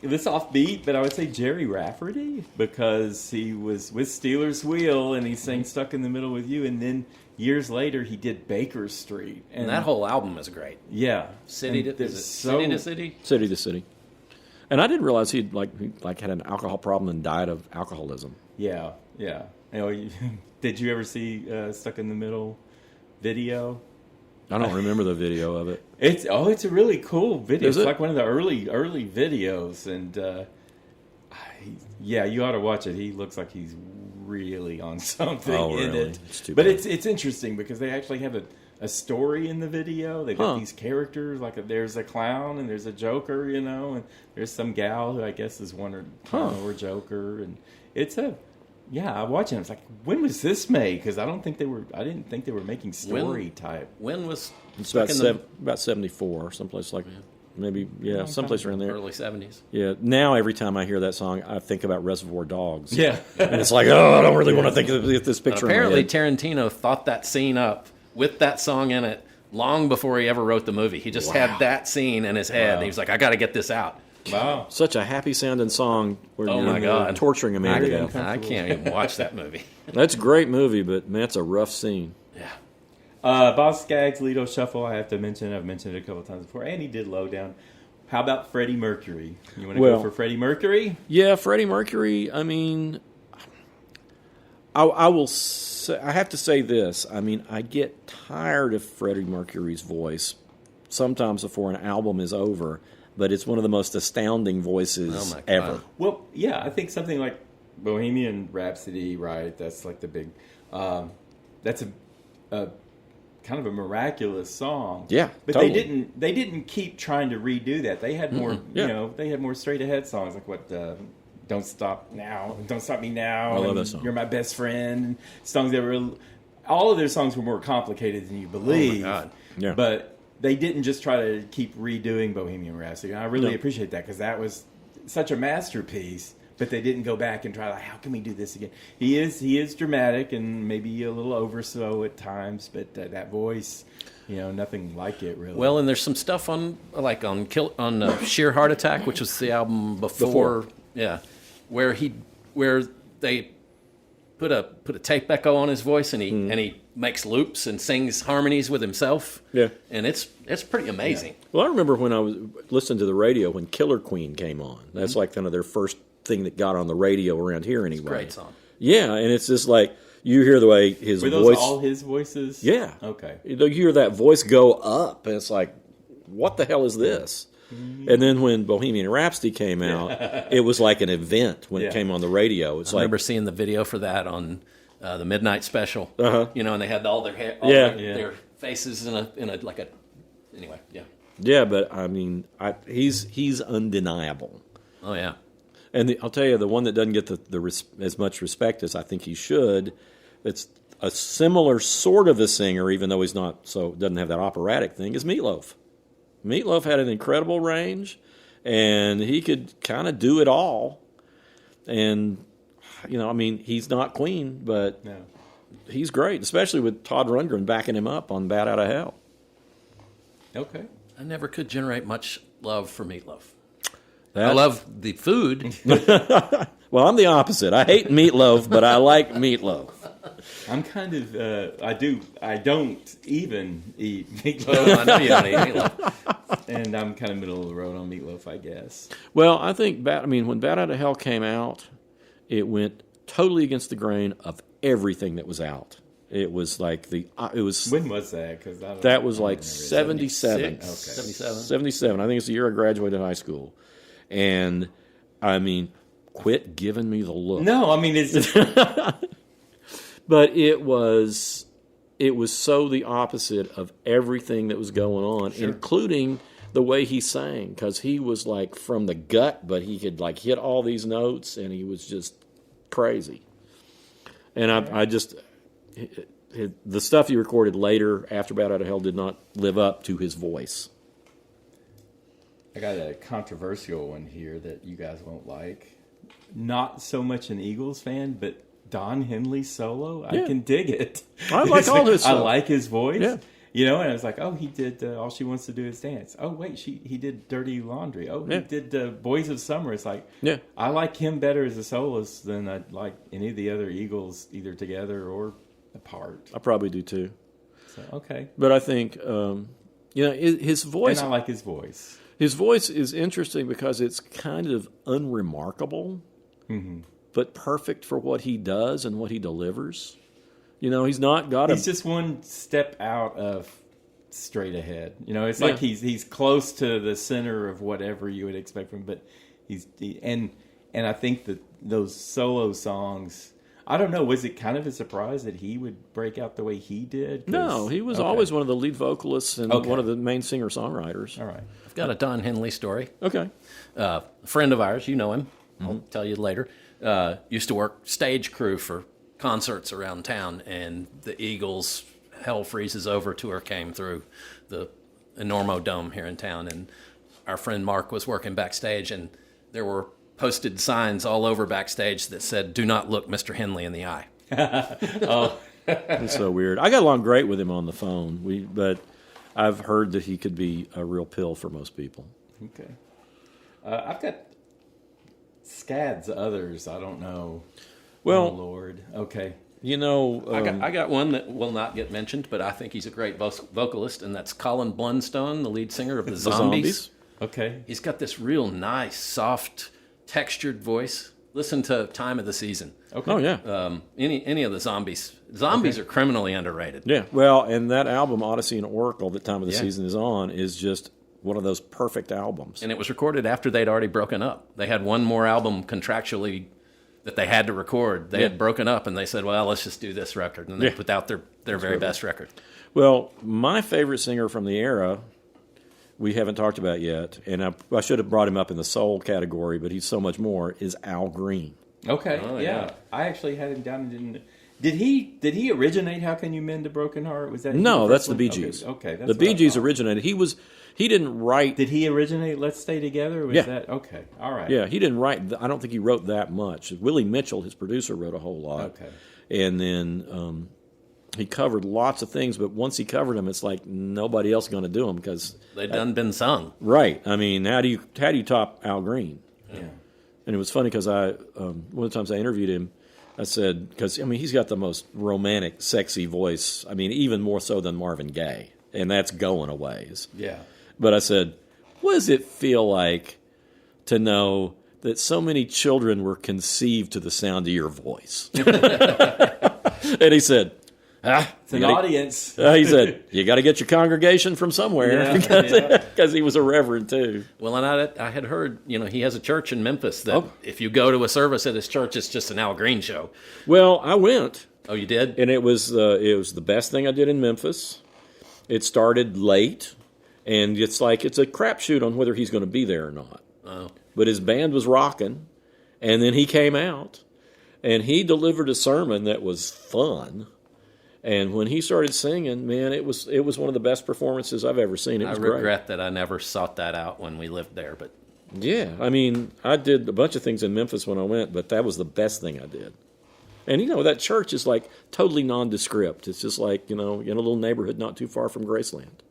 This offbeat, but I would say Jerry Rafferty, because he was with Steelers Wheel and he sang Stuck in the Middle with You, and then years later he did Baker Street. And that whole album is great. Yeah. City to City? City to City. And I didn't realize he had an alcohol problem and died of alcoholism. Yeah. Did you ever see Stuck in the Middle video? I don't remember the video of it. It's a really cool video. It's like one of the early videos, and you ought to watch it. He looks like he's really on something in it. But it's interesting because they actually have a story in the video. They've got these characters, like there's a clown and there's a Joker, and there's some gal who I guess is one or Joker, and it's a. Yeah, I watched it. I was like, when was this made? Because I didn't think they were making story type. When was it's about 74, someplace like maybe someplace around there. Early 70s. Yeah. Now every time I hear that song, I think about Reservoir Dogs. Yeah. And it's like, I don't really want to think of this picture. And apparently, Tarantino thought that scene up with that song in it long before he ever wrote the movie. He just had that scene in his head. And he was like, I got to get this out. Wow. Such a happy sounding song where you're torturing a man to death. I can't even watch that movie. That's a great movie, but man, it's a rough scene. Yeah. Boss Skaggs, Lido Shuffle, I have to mention. I've mentioned it a couple times before. And he did Lowdown. How about Freddie Mercury? You want to go for Freddie Mercury? Yeah, Freddie Mercury, I mean, I will say, I have to say this. I mean, I get tired of Freddie Mercury's voice sometimes before an album is over. But it's one of the most astounding voices ever. Well, yeah, I think something like Bohemian Rhapsody, right? That's like the big. That's a kind of a miraculous song. Yeah, but totally. They didn't keep trying to redo that. They had more. They had more straight ahead songs like what. Don't Stop Now, Don't Stop Me Now. I love that song. You're My Best Friend. Songs that were, all of their songs were more complicated than you believe. Oh my God! Yeah, but. They didn't just try to keep redoing Bohemian Rhapsody. And I really appreciate that because that was such a masterpiece. But they didn't go back and try, like, how can we do this again? He is dramatic and maybe a little over so at times, but that voice, nothing like it really. Well, and there's some stuff on Sheer Heart Attack, which was the album before. Yeah, where they put a tape echo on his voice, and he makes loops and sings harmonies with himself. Yeah, and it's pretty amazing. Yeah. Well, I remember when I was listening to the radio when Killer Queen came on. That's like kind of their first thing that got on the radio around here anyway. It's a great song. Yeah, and it's just like you hear the way his voice. Were those all his voices? Yeah. Okay. You hear that voice go up, and it's like, what the hell is this? And then when Bohemian Rhapsody came out, it was like an event when it came on the radio. I remember seeing the video for that on the Midnight Special. And they had all their hair, their faces in a like a. Anyway, yeah. Yeah, but I mean, he's undeniable. Oh yeah. And I'll tell you, the one that doesn't get as much respect as I think he should, it's a similar sort of a singer, even though he's not doesn't have that operatic thing, is Meatloaf. Meatloaf had an incredible range, and he could kind of do it all. And, I mean, he's not Queen, but he's great, especially with Todd Rundgren backing him up on Bat Out of Hell. Okay. I never could generate much love for Meatloaf. I love the food. Well, I'm the opposite. I hate meatloaf, but I like meatloaf. I'm kind of, I don't even eat meatloaf. Well, I know you don't eat meatloaf. And I'm kind of middle of the road on meatloaf, I guess. Well, I think, when Bat Out of Hell came out, it went totally against the grain of everything that was out. It was like When was that? That was like 77. Okay. 77. 77. I think it's the year I graduated high school. And, I mean, quit giving me the look. No, I mean, it's just... But it was so the opposite of everything that was going on, including the way he sang, because he was like from the gut, but he could like hit all these notes, and he was just crazy. And I just... the stuff he recorded later after Bat Out of Hell did not live up to his voice. I got a controversial one here that you guys won't like. Not so much an Eagles fan, but Don Henley's solo, I can dig it. I like all his I like his voice. Yeah. And I was like, oh, he did All She Wants to Do Is Dance. Oh, wait, he did Dirty Laundry. Oh, he did Boys of Summer. It's like, I like him better as a soloist than I like any of the other Eagles, either together or apart. I probably do too. So, okay. But I think, his voice... And I like his voice. His voice is interesting because it's kind of unremarkable, but perfect for what he does and what he delivers. He's not got He's just one step out of straight ahead. It's like he's close to the center of whatever you would expect from him, but and I think that those solo songs, I don't know, was it kind of a surprise that he would break out the way he did? No, he was always one of the lead vocalists and one of the main singer-songwriters. All right. I've got a Don Henley story. Okay. A friend of ours, you know him, I'll tell you later, used to work stage crew for concerts around town, and the Eagles' Hell Freezes Over tour came through the Enormo Dome here in town, and our friend Mark was working backstage, and there were posted signs all over backstage that said, "Do not look Mr. Henley in the eye." Oh, it's so weird. I got along great with him on the phone, but I've heard that he could be a real pill for most people. Okay. I've got scads others. I don't know. Well, oh, Lord. Okay. I got one that will not get mentioned, but I think he's a great vocalist, and that's Colin Blunstone, the lead singer of the Zombies. Okay. He's got this real nice, soft, textured voice. Listen to Time of the Season. Okay. Oh, yeah. Any of the Zombies. Zombies are criminally underrated. Yeah. Well, and that album, Odyssey and Oracle, that Time of the Season is on, is just one of those perfect albums. And it was recorded after they'd already broken up. They had one more album contractually that they had to record. They had broken up, and they said, well, let's just do this record. And they put out their very best record. Well, my favorite singer from the era, we haven't talked about yet, and I should have brought him up in the soul category, but he's so much more, is Al Green. Okay, yeah. I actually had him down and did he originate How Can You Mend a Broken Heart? Was that No, that's the Bee Gees. Okay, that's the Bee Gees originated. He didn't write. Did he originate Let's Stay Together? Or was that okay? All right. Yeah, he didn't write. I don't think he wrote that much. Willie Mitchell, his producer, wrote a whole lot. Okay. And then he covered lots of things, but once he covered them, it's like nobody else is going to do them because they've done been sung. Right. I mean, how do you top Al Green? Yeah. And it was funny because one of the times I interviewed him, I said, because, I mean, he's got the most romantic, sexy voice. I mean, even more so than Marvin Gaye. And that's going a ways. Yeah. But I said, what does it feel like to know that so many children were conceived to the sound of your voice? And he said, it's an audience. He said, you got to get your congregation from somewhere, because he was a reverend too. Well, and I had heard, he has a church in Memphis that if you go to a service at his church, it's just an Al Green show. Well, I went. Oh, you did? And it was the best thing I did in Memphis. It started late, and it's a crapshoot on whether he's going to be there or not. Oh. But his band was rocking, and then he came out, and he delivered a sermon that was fun. And when he started singing, man, it was one of the best performances I've ever seen. It was great. I regret that I never sought that out when we lived there, but yeah, I mean, I did a bunch of things in Memphis when I went, but that was the best thing I did. And that church is like totally nondescript. It's just like in a little neighborhood not too far from Graceland.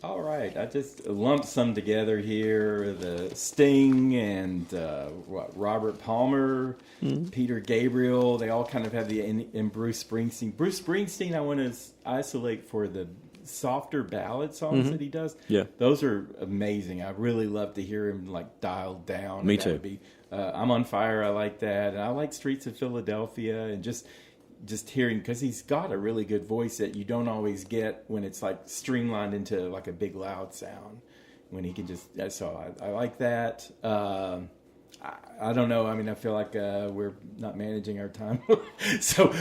All right, I just lumped some together here. The Sting and Robert Palmer, Peter Gabriel, they all kind of have and Bruce Springsteen. Bruce Springsteen, I want to isolate for the softer ballad songs that he does. Yeah. Those are amazing. I really love to hear him dialed down. Me that too. Would be, I'm on Fire, I like that. And I like Streets of Philadelphia, and just hearing, because he's got a really good voice that you don't always get when it's streamlined into a big loud sound, when he can so I like that. I don't know, I mean, I feel like we're not managing our time. So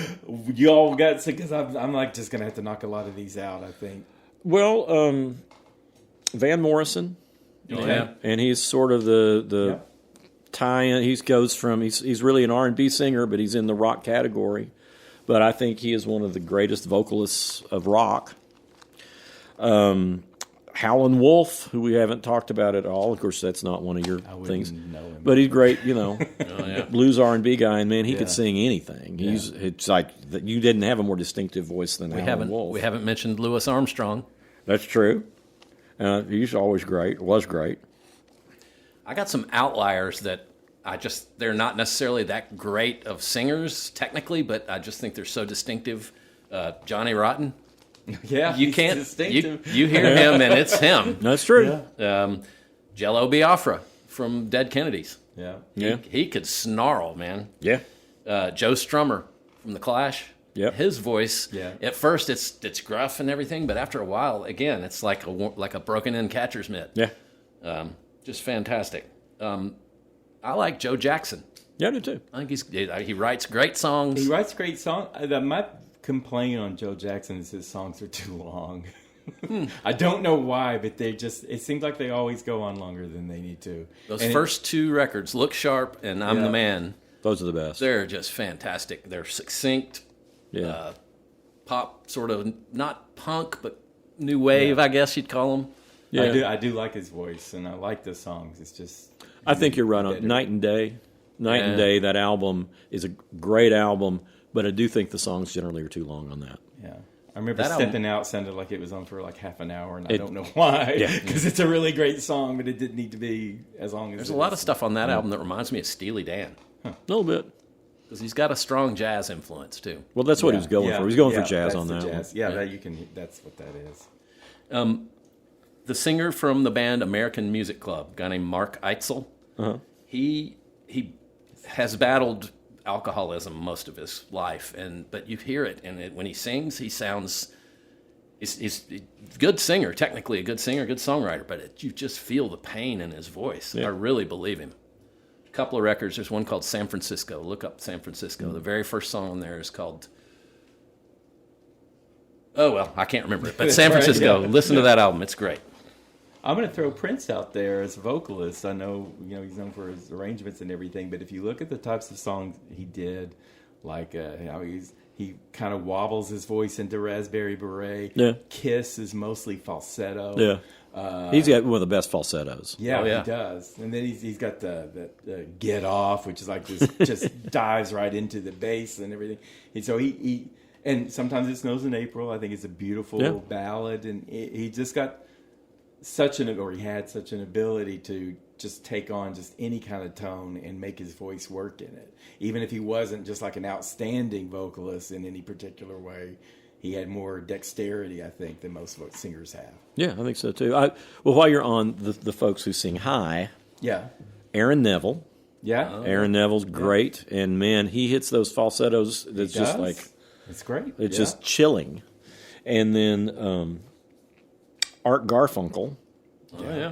you all got, because I'm just gonna have to knock a lot of these out, I think. Well, Van Morrison, and he's sort of the tie-in. He goes from he's really an R&B singer, but he's in the rock category. But I think he is one of the greatest vocalists of rock. Howlin' Wolf, who we haven't talked about at all. Of course, that's not one of your things. Know him. But he's great, blues R&B guy, and man, he could sing anything. Yeah. It's like you didn't have a more distinctive voice than Howlin' Wolf. We haven't mentioned Louis Armstrong. That's true. He's always great. Was great. I got some outliers that they're not necessarily that great of singers technically, but I just think they're so distinctive. Johnny Rotten. Yeah, you can't. You hear him, and it's him. That's true. Yeah. Jello Biafra from Dead Kennedys. Yeah. He could snarl, man. Yeah. Joe Strummer from The Clash. Yep. His voice. Yeah. At first, it's gruff and everything, but after a while, again, it's like a broken-in catcher's mitt. Yeah. Just fantastic. I like Joe Jackson. Yeah, I do too. I think he writes great songs. He writes great songs. My complaint on Joe Jackson is his songs are too long. I don't know why, but it seems like they always go on longer than they need to. Those first two records, Look Sharp and I'm the Man. Those are the best. They're just fantastic. They're succinct. Yeah. pop, sort of not punk, but new wave, I guess you'd call them. Yeah, I do like his voice, and I like the songs. It's just I think you're right on Night and Day. Night and Day, that album is a great album, but I do think the songs generally are too long on that. Yeah. I remember Stepping Out sounded like it was on for like half an hour, and I don't know why. Because it's a really great song, but it didn't need to be as long as There's a lot of stuff on that album that reminds me of Steely Dan. A little bit. Because he's got a strong jazz influence, too. Well, that's what he was going for. He was going for jazz on that one. Yeah, that's what that is. The singer from the band American Music Club, a guy named Mark Eitzel, he has battled alcoholism most of his life, but you hear it, and when he sings, he sounds. He's a good singer, technically a good singer, good songwriter, but you just feel the pain in his voice. Yeah. I really believe him. A couple of records. There's one called San Francisco. Look up San Francisco. Mm-hmm. The very first song on there is called. Oh well, I can't remember it, but San Francisco. Listen to that album; it's great. I'm going to throw Prince out there as a vocalist. I know, he's known for his arrangements and everything, but if you look at the types of songs he did, like he kind of wobbles his voice into Raspberry Beret. Yeah. Kiss is mostly falsetto. Yeah. He's got one of the best falsettos. Yeah, he does. And then he's got the Get Off, which is like this, just dives right into the bass and everything. And so he and sometimes it snows in April. I think it's a beautiful ballad, and he just got he had such an ability to just take on just any kind of tone and make his voice work in it. Even if he wasn't just like an outstanding vocalist in any particular way, he had more dexterity, I think, than most singers have. Yeah, I think so too. Well, while you're on the folks who sing high, Aaron Neville. Yeah. Aaron Neville's great, and man, he hits those falsettos that's just like... It's great. It's just chilling. And then Art Garfunkel,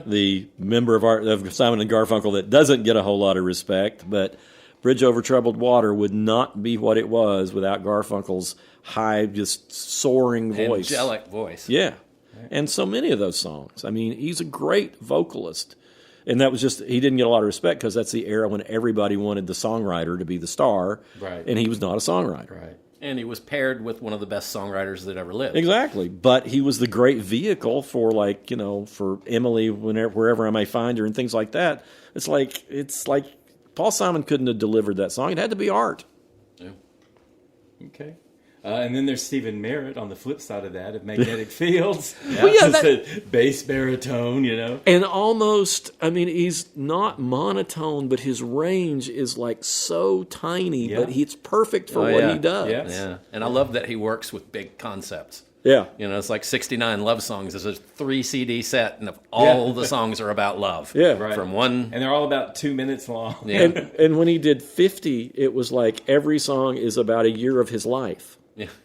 the member of Simon and Garfunkel that doesn't get a whole lot of respect, but Bridge Over Troubled Water would not be what it was without Garfunkel's high, just soaring voice. Angelic voice. Yeah. And so many of those songs. I mean, he's a great vocalist. And that was just, he didn't get a lot of respect because that's the era when everybody wanted the songwriter to be the star. Right. And he was not a songwriter. Right. And he was paired with one of the best songwriters that ever lived. Exactly. But he was the great vehicle for, like, you know, for Emily, wherever I may find her and things like that. It's like Paul Simon couldn't have delivered that song. It had to be Art. Yeah. Okay. And then there's Stephen Merritt on the flip side of that, of Magnetic Fields. Just a bass baritone, you know. And almost, I mean, he's not monotone, but his range is like so tiny, but it's perfect for what he does. Yes. Yeah. And I love that he works with big concepts. Yeah. You know, it's like 69 love songs. It's a 3 CD set, and all the songs are about love. Yeah. Right. From one... And they're all about 2 minutes long. Yeah. And when he did 50, it was like every song is about a year of his life.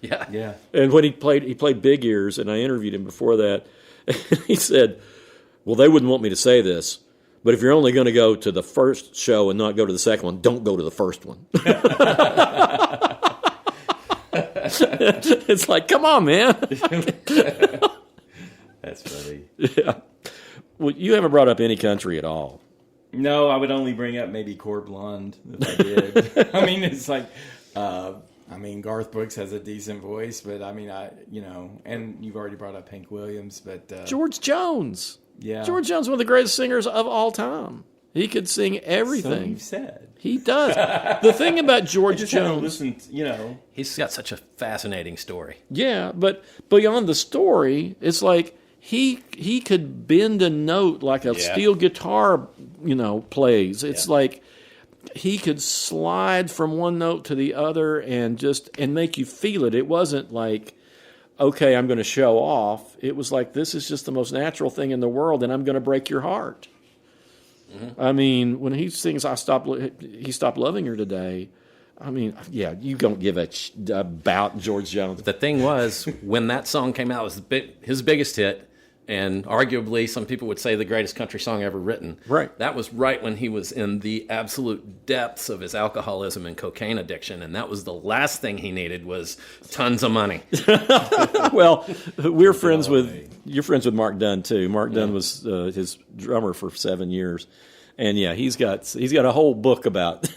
Yeah. And when he played Big Ears, and I interviewed him before that, he said, well, they wouldn't want me to say this, but if you're only going to go to the first show and not go to the second one, don't go to the first one. It's like, come on, man. That's funny. Yeah. Well, you haven't brought up any country at all. No, I would only bring up maybe Core Blonde if I did. I mean, it's like... Garth Brooks has a decent voice, but and you've already brought up Hank Williams, but George Jones. Yeah. George Jones, one of the greatest singers of all time. He could sing everything. So you've said. He does. The thing about George Jones... Listen, He's got such a fascinating story. Yeah, but beyond the story, it's like he could bend a note like a steel guitar, plays. It's like... He could slide from one note to the other and make you feel it. It wasn't like, okay, I'm going to show off. It was like, this is just the most natural thing in the world, and I'm going to break your heart. Mm-hmm. I mean, when he sings, he stopped loving her today. I mean, you don't give about George Jones. The thing was, when that song came out, it was his biggest hit. And arguably, some people would say the greatest country song ever written. Right. That was right when he was in the absolute depths of his alcoholism and cocaine addiction, and that was the last thing he needed was tons of money. Well, you're friends with Mark Dunn too. Mark Dunn was his drummer for 7 years, and he's got a whole book about.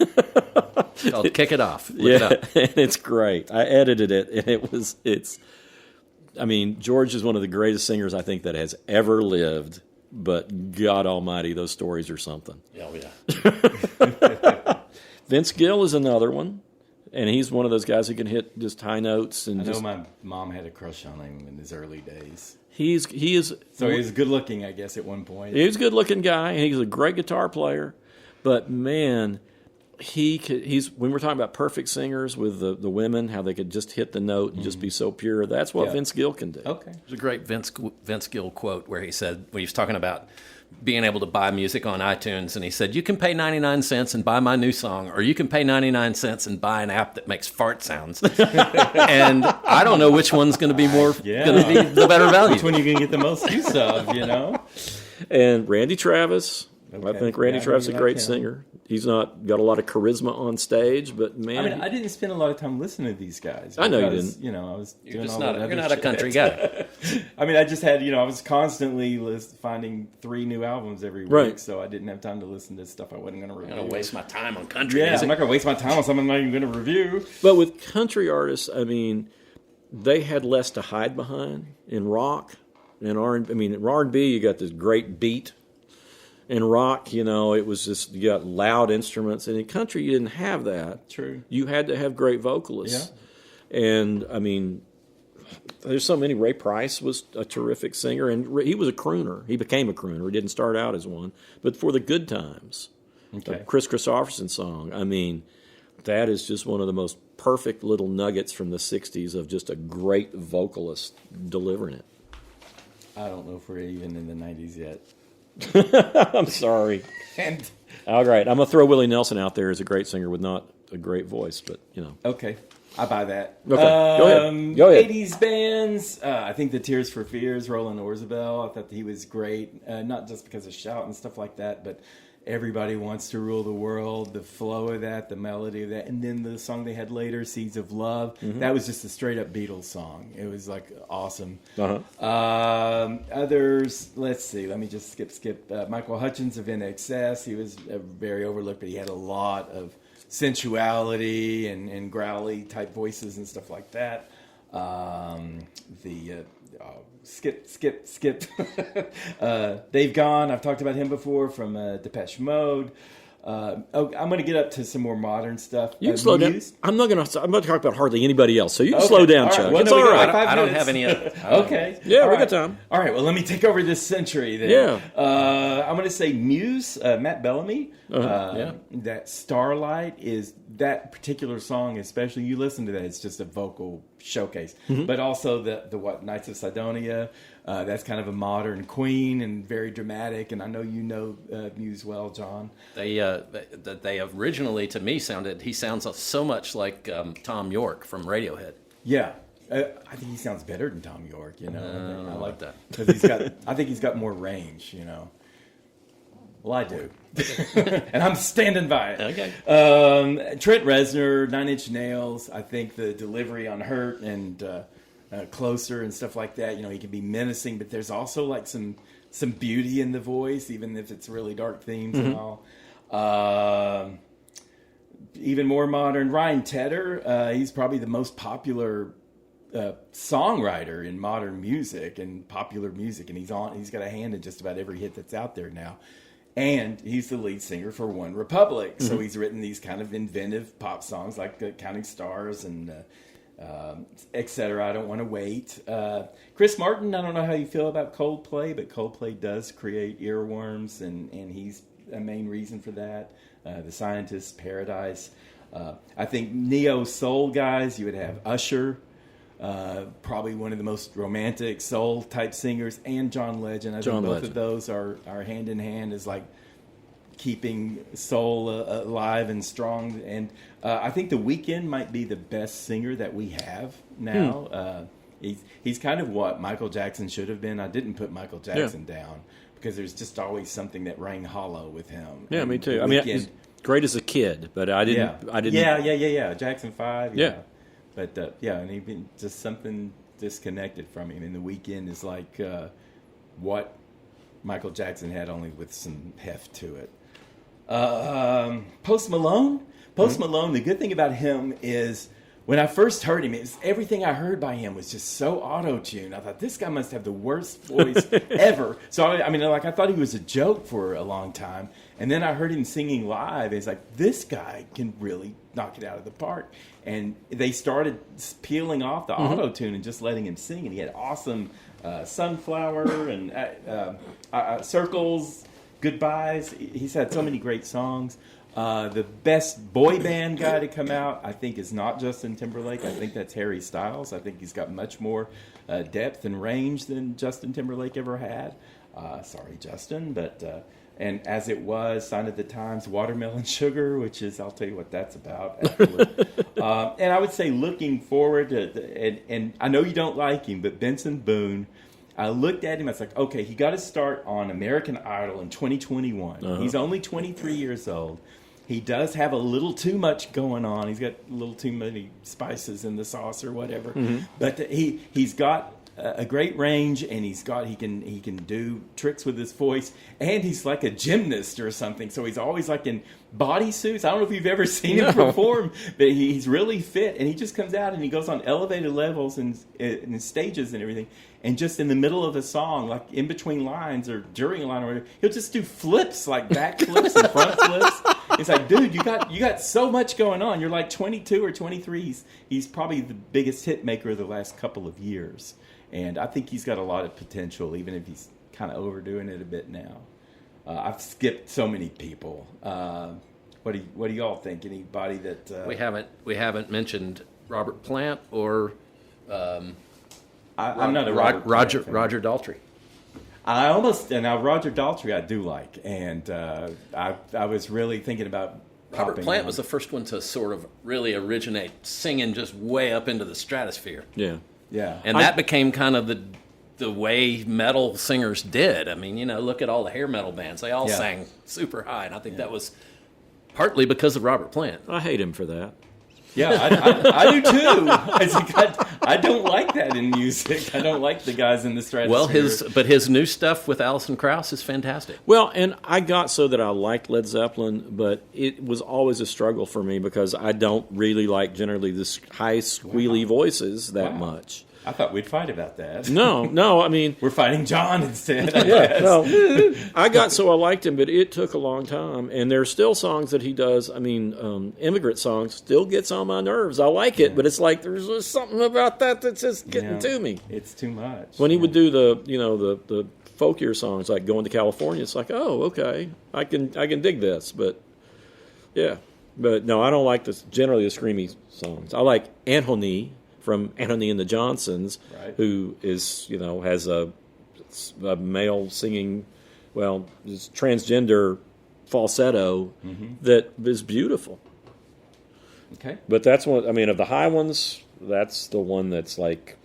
Called "Kick It Off." Look it up. And it's great. I edited it, and George is one of the greatest singers I think that has ever lived, but God almighty, those stories are something. Oh, yeah. Vince Gill is another one, and he's one of those guys who can hit just high notes. And I know my mom had a crush on him in his early days. He is. So he was good looking, I guess, at one point. He was a good looking guy, and he's a great guitar player, but man... He's when we're talking about perfect singers with the women, how they could just hit the note and just be so pure. That's what Vince Gill can do. Okay, there's a great Vince Gill quote where he said, when he was talking about being able to buy music on iTunes, and he said, "You can pay 99 cents and buy my new song, or you can pay 99 cents and buy an app that makes fart sounds." And I don't know which one's going to be going to be the better value. Which one are you going to get the most use of? And Randy Travis. Okay. I think Randy Travis is a great him. Singer. He's not got a lot of charisma on stage, but man, I didn't spend a lot of time listening to these guys. I know you didn't. I was You're doing you're not a country guy. I just had, I was constantly finding 3 new albums every week, so I didn't have time to listen to stuff I wasn't going to review. I'm going to waste my time on country. Yeah, I'm not going to waste my time on something I'm not even going to review. But with country artists, they had less to hide behind. In rock and R&B, you got this great beat. In rock, it was just, you got loud instruments. And in country, you didn't have that. True. You had to have great vocalists. Yeah. And, there's so many. Ray Price was a terrific singer, and he was a crooner. He became a crooner. He didn't start out as one, but for the good times. Okay. The Chris Christopherson song. I mean, that is just one of the most perfect little nuggets from the 60s of just a great vocalist delivering it. I don't know if we're even in the 90s yet. I'm sorry. And all right, I'm going to throw Willie Nelson out there as a great singer with not a great voice, but, you know. Okay, I buy that. Okay, go ahead. 80s bands, I think the Tears for Fears, Roland Orzabal, I thought he was great, not just because of shout and stuff like that, but Everybody Wants to Rule the World, the flow of that, the melody of that, and then the song they had later, Seeds of Love, that was just a straight-up Beatles song. It was, like, awesome. Others, let's see, let me just skip. Michael Hutchins of In Excess, he was very overlooked, but he had a lot of sensuality and growly type voices and stuff like that. Skip. They've Gone. I've talked about him before from Depeche Mode. I'm going to get up to some more modern stuff. You can slow down. I'm not going to talk about hardly anybody else, so you can slow down, Chuck. Well, it's all right. I don't have any other. Okay. Yeah, we got time. All right, well, let me take over this century then. Yeah. I'm going to say Muse, Matt Bellamy. That Starlight is that particular song, especially. You listen to that, it's just a vocal showcase. But also the Knights of Sidonia. That's kind of a modern Queen and very dramatic. And I know you know Muse well, John. They originally, to me, he sounds so much like Tom York from Radiohead. Yeah. I think he sounds better than Tom York, you know. I like that. Because I think he's got more range, you know. Well, I do. And I'm standing by it. Okay. Trent Reznor, Nine Inch Nails. I think the delivery on Hurt and Closer and stuff like that, you know, he can be menacing, but there's also like some beauty in the voice, even if it's really dark themes and all. Even more modern, Ryan Tedder. He's probably the most popular songwriter in modern music and popular music, and he's got a hand in just about every hit that's out there now. And he's the lead singer for One Republic, so he's written these kind of inventive pop songs like Counting Stars and etc. I Don't Want to Wait. Chris Martin, I don't know how you feel about Coldplay, but Coldplay does create earworms, and he's a main reason for that. The Scientist, Paradise. I think neo-soul guys, you would have Usher, probably one of the most romantic soul type singers, and John Legend. I think both of those are hand in hand as like keeping soul alive and strong. And I think The Weeknd might be the best singer that we have now. He's kind of what Michael Jackson should have been. I didn't put Michael Jackson down because there's just always something that rang hollow with him. Yeah, me too. I mean, he's great as a kid, but I didn't. Yeah. Jackson 5. Yeah. But and even just something disconnected from him. And The Weeknd is like what Michael Jackson had, only with some heft to it. Post Malone. Malone, the good thing about him is when I first heard him, everything I heard by him was just so auto-tuned. I thought, this guy must have the worst voice ever. So, I thought he was a joke for a long time. And then I heard him singing live. And it's like, this guy can really knock it out of the park. And they started peeling off the auto-tune and just letting him sing. And he had awesome Sunflower and Circles, Goodbyes. He's had so many great songs. The best boy band guy to come out, I think, is not Justin Timberlake. I think that's Harry Styles. I think he's got much more depth and range than Justin Timberlake ever had. Sorry, Justin, but and As It Was, Sign of the Times, Watermelon Sugar, which is, I'll tell you what that's about afterward. And I would say looking forward to, and I know you don't like him, but Benson Boone. I looked at him, I was like, okay, he got to start on American Idol in 2021. He's only 23 years old. He does have a little too much going on. He's got a little too many spices in the sauce or whatever. But he's got a great range, and he can do tricks with his voice, and he's like a gymnast or something. So he's always like in bodysuits. I don't know if you've ever seen him perform, but he's really fit, and he just comes out and he goes on elevated levels and stages and everything. And just in the middle of a song, like in between lines or during a line or whatever, he'll just do flips, like back flips and front flips. It's like, dude, you got so much going on. You're like 22 or 23. He's probably the biggest hit maker of the last couple of years. And I think he's got a lot of potential, even if he's kind of overdoing it a bit now. I've skipped so many people. What do y'all think? Anybody that we haven't mentioned Robert Plant or I'm not a Roger Daltrey. Now Roger Daltrey I do like, and I was really thinking about Robert Plant was the first one to sort of really originate singing just way up into the stratosphere. Yeah. Yeah. And that became kind of the way metal singers did. I mean, look at all the hair metal bands. They all sang super high, and I think that was partly because of Robert Plant. I hate him for that. Yeah, I do too. I don't like that in music. I don't like the guys in the stratosphere. Well, his new stuff with Alison Krauss is fantastic. Well, and I got so that I liked Led Zeppelin, but it was always a struggle for me because I don't really like generally this high squealy voices that much. I thought we'd fight about that. No, I mean... We're fighting John instead, I got so I liked him, but it took a long time. And there are still songs that he does, immigrant songs, still gets on my nerves. I like it, but it's like there's just something about that that's just getting to me. It's too much. When he would do the folkier songs, like Going to California, it's like, oh, okay, I can dig this. But, yeah. But, no, I don't like generally the screamy songs. I like Anthony from Anthony and the Johnsons, who is, has a male singing, this transgender falsetto that is beautiful. Okay. But that's one, of the high ones, that's the one that's like,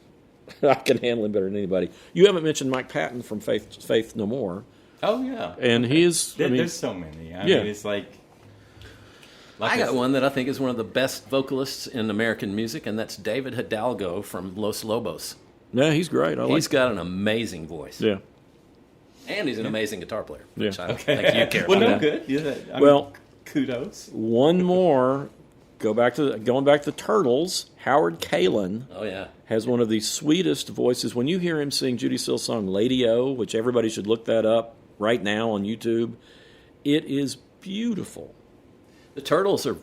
I can handle him better than anybody. You haven't mentioned Mike Patton from Faith No More. Oh, yeah. And he's... There's so many. I mean, it's like... I got one that I think is one of the best vocalists in American music, and that's David Hidalgo from Los Lobos. Yeah, he's great. He's got an amazing voice. Yeah. And he's an amazing guitar player, which I think you care about. Well, good. Yeah, kudos. One more. Going back to the Turtles, Howard Kaylan has one of the sweetest voices. When you hear him sing Judy Still's song Lady-O, which everybody should look that up right now on YouTube, it is beautiful. The Turtles are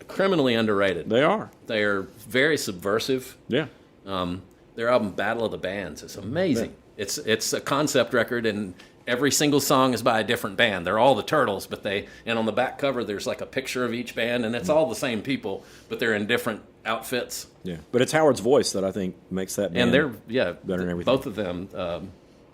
criminally underrated. They are. They are very subversive. Yeah. Their album Battle of the Bands is amazing. Yeah. It's a concept record, and every single song is by a different band. They're all the Turtles, and on the back cover there's like a picture of each band, and it's all the same people, but they're in different outfits. Yeah. But it's Howard's voice that I think makes that band better than everything. Both of them.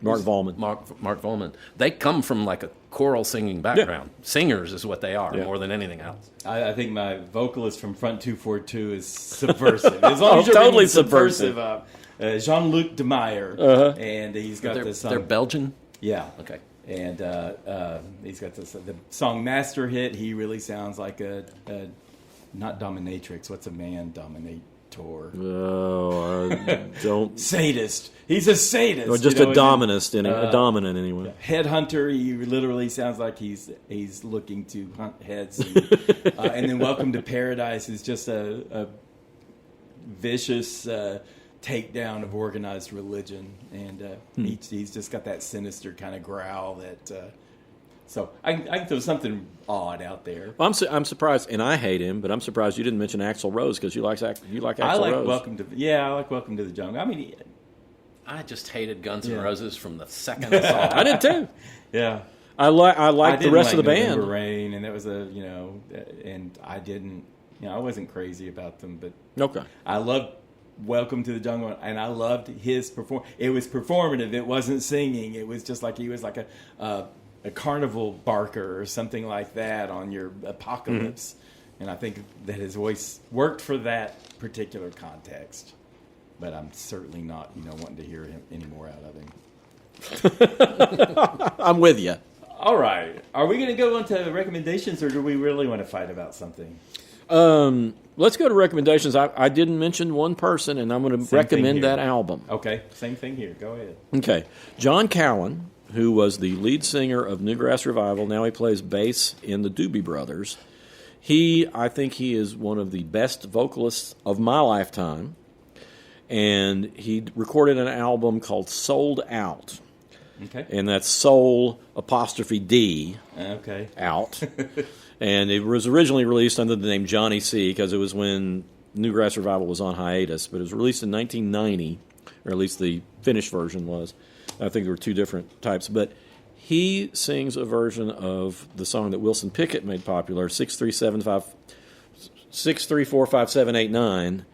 Mark Volman. Mark Volman. They come from like a choral singing background. Yeah. Singers is what they are more than anything else. I think my vocalist from Front 242 is subversive. As long as you're totally subversive. Jean-Luc Demeyer, and he's got this. They're Belgian. Yeah. Okay. And he's got this the song Master Hit. He really sounds like a not dominatrix. What's a man dominator? Don't sadist. He's a sadist. Or just a dominant anyway. Headhunter. He literally sounds like he's looking to hunt heads. And then Welcome to Paradise is just a vicious takedown of organized religion, and he's just got that sinister kind of growl that. So I think there was something odd out there. Well, I'm surprised, and I hate him, but I'm surprised you didn't mention Axl Rose because you like Axl Rose. I like Welcome to the Jungle. I mean, I just hated Guns N' Roses from the second I saw it. I did too. Yeah, I like the rest of the band. November Rain, and it was and I didn't, I wasn't crazy about them, but okay, I loved Welcome to the Jungle, and I loved his It was performative. It wasn't singing. It was just like he was like a carnival barker or something like that on your Apocalypse. And I think that his voice worked for that particular context. But I'm certainly not, wanting to hear him any more out of him. I'm with you. All right. Are we going to go on to recommendations, or do we really want to fight about something? Let's go to recommendations. I didn't mention one person, and I'm going to recommend that album. Okay, same thing here. Go ahead. Okay. John Cowan, who was the lead singer of Newgrass Revival, now he plays bass in the Doobie Brothers. I think he is one of the best vocalists of my lifetime, and he recorded an album called Sold Out. Okay. And that's Soul 'D. Okay. Out. And it was originally released under the name Johnny C. because it was when Newgrass Revival was on hiatus. But it was released in 1990, or at least the finished version was. I think there were two different types. But he sings a version of the song that Wilson Pickett made popular, 6345789,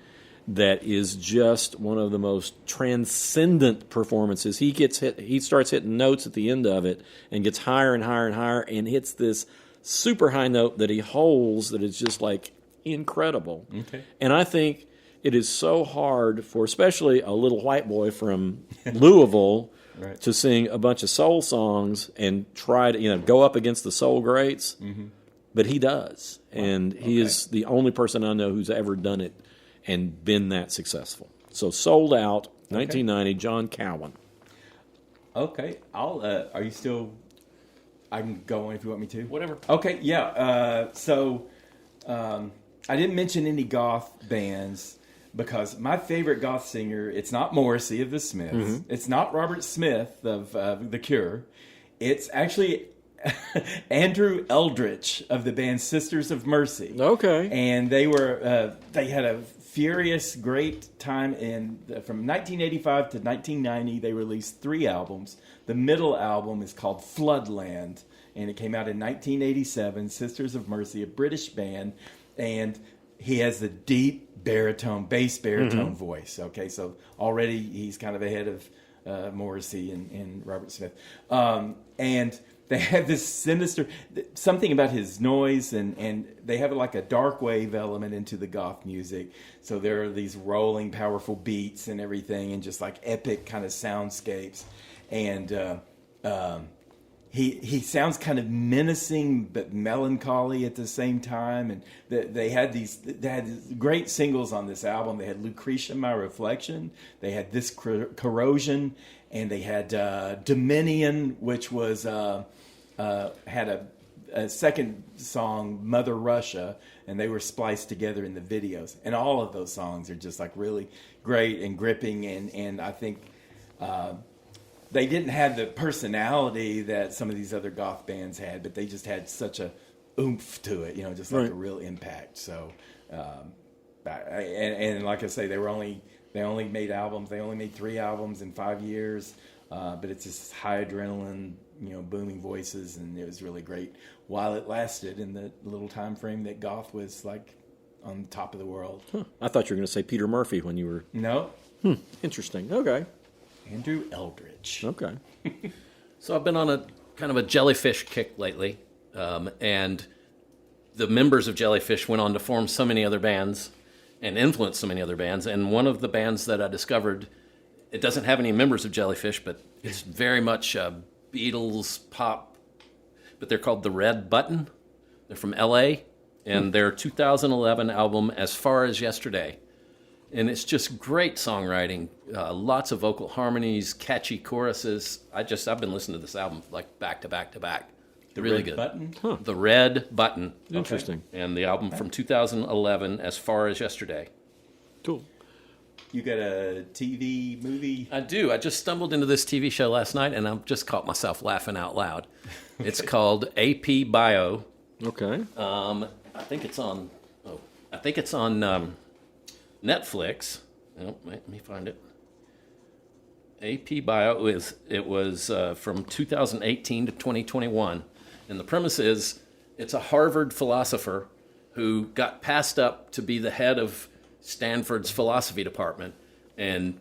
that is just one of the most transcendent performances. He starts hitting notes at the end of it and gets higher and higher and higher and hits this super high note that he holds that is just like incredible. Okay. And I think it is so hard for especially a little white boy from Louisville right. to sing a bunch of soul songs and try to go up against the soul greats. Mm-hmm. But he does. And he is the only person I know who's ever done it and been that successful. So Sold Out, 1990, John Cowan. Okay. Are you still... I can go on if you want me to. Whatever. Okay, yeah. I didn't mention any goth bands because my favorite goth singer, it's not Morrissey of the Smiths. Mm-hmm. It's not Robert Smith of The Cure. It's actually Andrew Eldritch of the band Sisters of Mercy. Okay. And they had a furious, great time from 1985 to 1990. They released 3 albums. The middle album is called Floodland, and it came out in 1987. Sisters of Mercy, a British band, and he has the deep bass baritone voice. Okay, so already he's kind of ahead of Morrissey and Robert Smith. And they have this sinister, something about his noise, and they have like a dark wave element into the goth music. So there are these rolling, powerful beats and everything, and just like epic kind of soundscapes. And he sounds kind of menacing but melancholy at the same time. And they had these great singles on this album. They had Lucretia, My Reflection. They had This Corrosion, and they had Dominion, which was had a second song, Mother Russia, and they were spliced together in the videos. And all of those songs are just like really great and gripping. And I think they didn't have the personality that some of these other goth bands had, but they just had such a oomph to it, just like a real impact. So, and like I say, they only made albums. They only made 3 albums in 5 years, but it's just high adrenaline, booming voices, and it was really great while it lasted in the little time frame that goth was like on the top of the world. Huh. I thought you were going to say Peter Murphy when you were... No. Interesting. Okay. Andrew Eldritch. Okay. So I've been on a kind of a Jellyfish kick lately, and the members of Jellyfish went on to form so many other bands and influence so many other bands. And one of the bands that I discovered, it doesn't have any members of Jellyfish, but it's very much Beatles pop, but they're called The Red Button. They're from L.A., and their 2011 album, As Far As Yesterday. And it's just great songwriting, lots of vocal harmonies, catchy choruses. I've been listening to this album like back to back to back. Really good. Button? Huh. The Red Button. Interesting. Okay. And the album from 2011, As Far As Yesterday. Cool. You got a TV movie? I do. I just stumbled into this TV show last night, and I've just caught myself laughing out loud. It's called AP Bio. Okay. I think it's on Netflix. Oh, let me find it. AP Bio was from 2018 to 2021, and the premise is it's a Harvard philosopher who got passed up to be the head of Stanford's philosophy department, and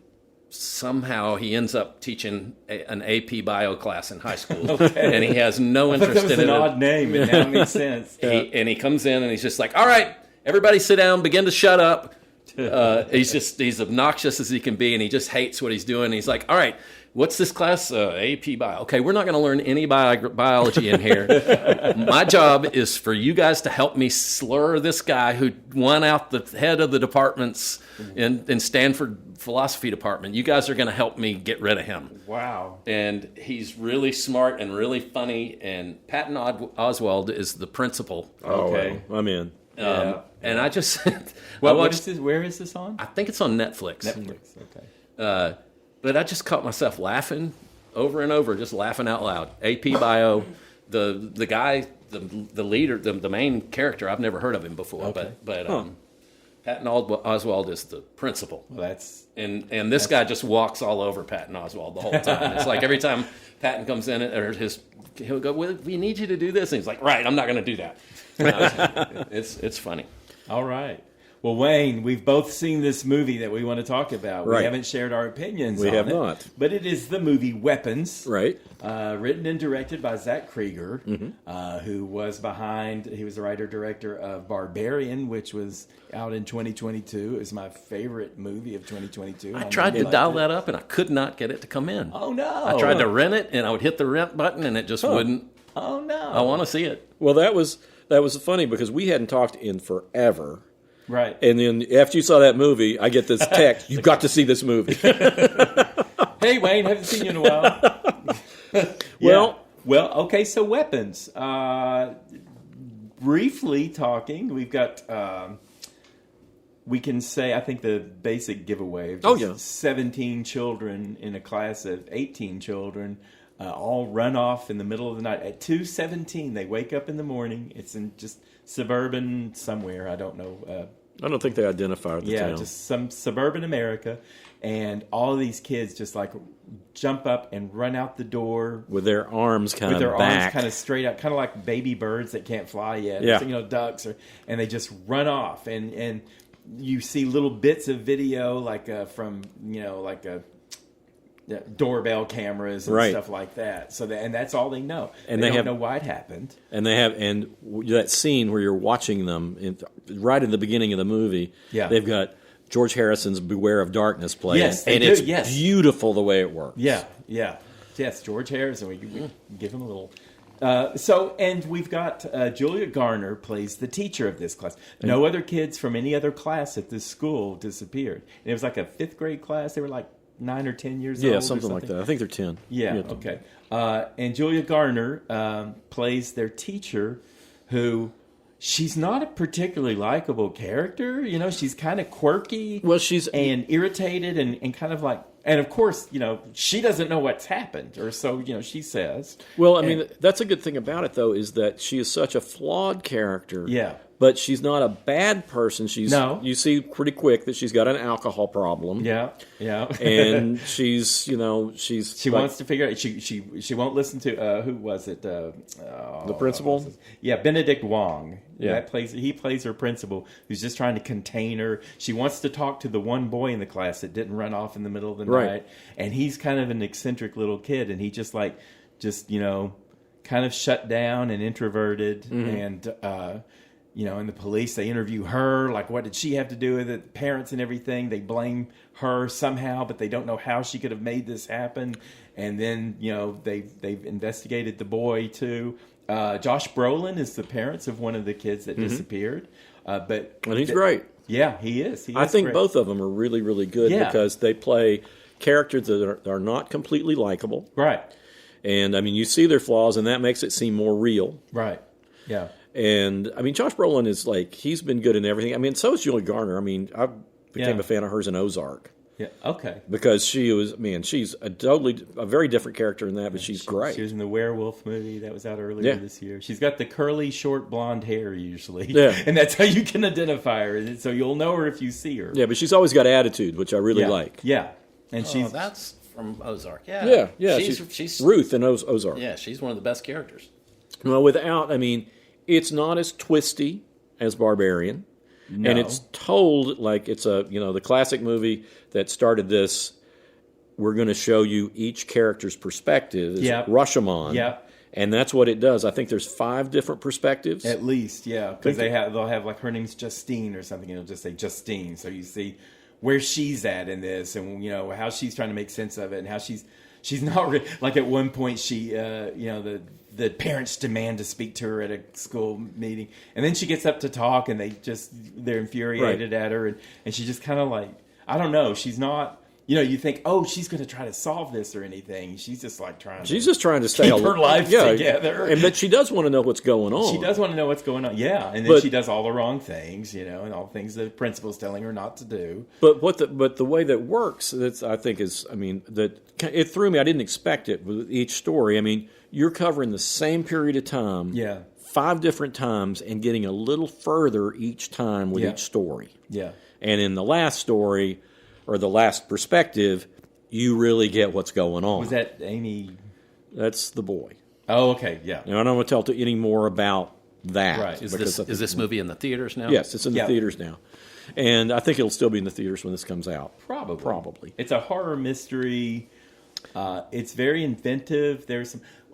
somehow he ends up teaching an AP Bio class in high school, okay. And he has no interest in it. That was an odd name, and now it makes sense. And he comes in and he's just like, "All right, everybody, sit down, begin to shut up." He's obnoxious as he can be, and he just hates what he's doing. He's like, all right, what's this class? AP Bio. Okay, we're not going to learn any biology in here. My job is for you guys to help me slur this guy who won out the head of the departments in Stanford philosophy department. You guys are going to help me get rid of him. Wow. And he's really smart and really funny, and Patton Oswalt is the principal. Okay. Well, I'm in. And I just... where is this on? I think it's on Netflix. Okay. But I just caught myself laughing over and over, just laughing out loud. AP Bio, the guy, the leader, the main character, I've never heard of him before, Okay. but Patton Oswalt is the principal. Well, that's... And this guy just walks all over Patton Oswalt the whole time. It's like every time Patton comes in, he'll go, well, we need you to do this. And he's like, right, I'm not going to do that. It's funny. All right. Well, Wayne, we've both seen this movie that we want to talk about. Right. We haven't shared our opinions on it. We have not. But it is the movie Weapons. Right. Written and directed by Zach Krieger, who was he was the writer-director of Barbarian, which was out in 2022. It was my favorite movie of 2022. I tried to dial that up, and I could not get it to come in. Oh, no. I tried to rent it, and I would hit the rent button, and it just wouldn't. Oh, no. I want to see it. Well, that was funny because we hadn't talked in forever. Right. And then after you saw that movie, I get this text, you've got to see this movie. Hey, Wayne, haven't seen you in a while. Well, okay, so Weapons. Briefly talking, we've got, we can say, I think the basic giveaway of just 17 children in a class of 18 children, all run off in the middle of the night. At 2:17, they wake up in the morning. It's in just suburban somewhere, I don't know. I don't think they identify the town. Just some suburban America. And all of these kids just like jump up and run out the door. With their arms kind of back. With their arms kind of straight out, kind of like baby birds that can't fly yet. Yeah. Ducks. And they just run off. And you see little bits of video from, doorbell cameras and stuff like that. So and that's all they know. And they don't know why it happened. And that scene where you're watching them right in the beginning of the movie. Yeah. They've got George Harrison's "Beware of Darkness" playing. Yes, it's beautiful the way it works. Yeah. Yes, George Harrison. We give him a little. And we've got Julia Garner plays the teacher of this class. No other kids from any other class at this school disappeared. And it was like a 5th grade class. They were like 9 or 10 years old. Yeah, something like that. I think they're 10. Yeah, okay. And Julia Garner plays their teacher, who she's not a particularly likable character. She's kind of quirky. Well, and irritated and kind of like, and of course, she doesn't know what's happened, or so she says. Well, I mean, that's a good thing about it, though, is that she is such a flawed character. Yeah. But she's not a bad person. You see pretty quick that she's got an alcohol problem. Yeah. And she wants to figure out. She won't listen to who was it? The principal. Yeah, Benedict Wong. Yeah, he plays her principal, who's just trying to contain her. She wants to talk to the one boy in the class that didn't run off in the middle of the night, and he's kind of an eccentric little kid, and he just kind of shut down and introverted, and. And the police, they interview her, like, what did she have to do with it? Parents and everything, they blame her somehow, but they don't know how she could have made this happen. And then, they've investigated the boy, too. Josh Brolin is the parents of one of the kids that disappeared. And he's great. Yeah, he is. I think both of them are really, really good because they play characters that are not completely likable. Right. And, I mean, you see their flaws, and that makes it seem more real. Right. Yeah. And, I mean, Josh Brolin is he's been good in everything. I mean, so is Julia Garner. I mean, I became a fan of hers in Ozark. Yeah, okay. Because she's a very different character in that, but she's great. She was in the Werewolf movie that was out earlier this year. She's got the curly, short, blonde hair usually. Yeah. And that's how you can identify her. So you'll know her if you see her. Yeah, but she's always got attitude, which I really like. Yeah. And that's from Ozark. Yeah. Yeah. She's Ruth in Ozark. Yeah, she's one of the best characters. Well, it's not as twisty as Barbarian. No. And it's told like it's the classic movie that started this. We're going to show you each character's perspective. Rashomon. Yeah. And that's what it does. I think there's 5 different perspectives. At least, yeah. Because they'll have like her name's Justine or something, and it'll just say Justine. So you see where she's at in this, and how she's trying to make sense of it, and how she's not like at one point she the parents demand to speak to her at a school meeting, and then she gets up to talk, and they're infuriated at her, and she just kind of like, I don't know, she's not. You think, oh, she's going to try to solve this or anything. She's just like trying to stay keep her life together. But she does want to know what's going on. She does want to know what's going on, yeah. And then she does all the wrong things, and all the things the principal's telling her not to do. But the way that works, I think that it threw me. I didn't expect it with each story. I mean, you're covering the same period of time, 5 different times, and getting a little further each time with each story. Yeah. And in the last story, or the last perspective, you really get what's going on. Was that Amy? That's the boy. Oh, okay, yeah. Now, I don't want to tell any more about that. Right. Is this movie in the theaters now? Yes, it's in the theaters now. And I think it'll still be in the theaters when this comes out. Probably. It's a horror mystery. It's very inventive.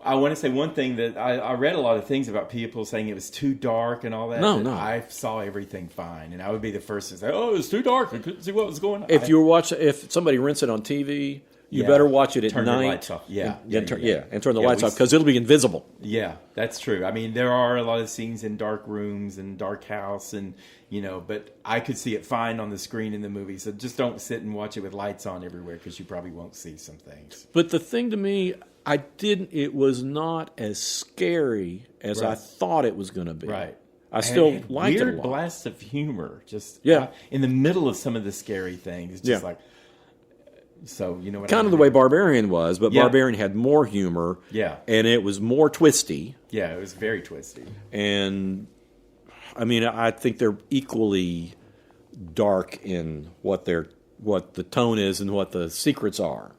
I want to say one thing that I read a lot of things about people saying it was too dark and all that. No. I saw everything fine, and I would be the first to say, "Oh, it was too dark. I couldn't see what was going on." If somebody rents it on TV, you better watch it at night. Turn the lights off. And turn the lights off because it'll be invisible. Yeah, that's true. I mean, there are a lot of scenes in dark rooms and dark house, and but I could see it fine on the screen in the movie. So just don't sit and watch it with lights on everywhere because you probably won't see some things. But the thing to me, it was not as scary as I thought it was going to be. Right. I still liked it a lot. Weird blasts of humor, just in the middle of some of the scary things. Just like, so you know what? Kind of the way Barbarian was, but Barbarian had more humor. Yeah. And it was more twisty. Yeah, it was very twisty. And I mean, I think they're equally dark in what the tone is and what the secrets are.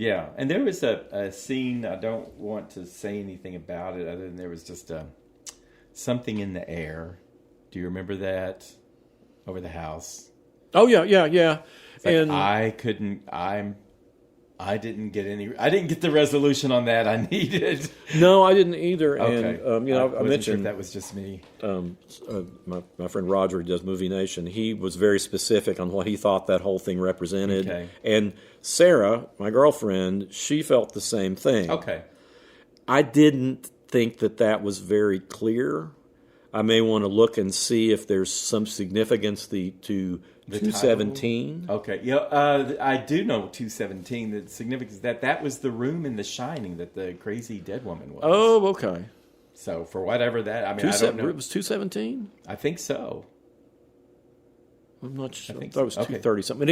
Yeah, and there was a scene, I don't want to say anything about it other than there was just something in the air. Do you remember that? Over the house. Oh, yeah. And I didn't get the resolution on that I needed. No, I didn't either. Okay. And I mentioned sure if that was just me. My friend Roger, who does Movie Nation, he was very specific on what he thought that whole thing represented. Okay. And Sarah, my girlfriend, she felt the same thing. Okay. I didn't think that was very clear. I may want to look and see if there's some significance to 217. Okay, yeah, I do know 217. The significance that was the room in The Shining that the crazy dead woman was. Oh, okay. So for whatever that, I mean, I don't know. It was 217. I think so. I'm not sure. I thought it was 230 something. But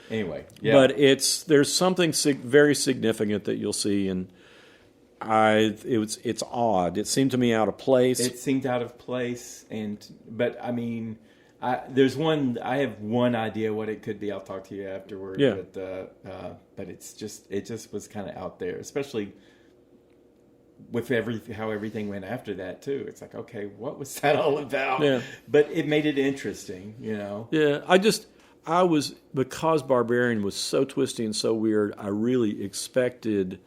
anyway, yeah. But there's something very significant that you'll see, and it's odd. It seemed to me out of place. It seemed out of place, but I mean, I have one idea what it could be. I'll talk to you afterward. Yeah. But it just was kind of out there, especially with how everything went after that too. It's like, okay, what was that all about? Yeah. But it made it interesting, Yeah, I was, because Barbarian was so twisty and so weird, I really expected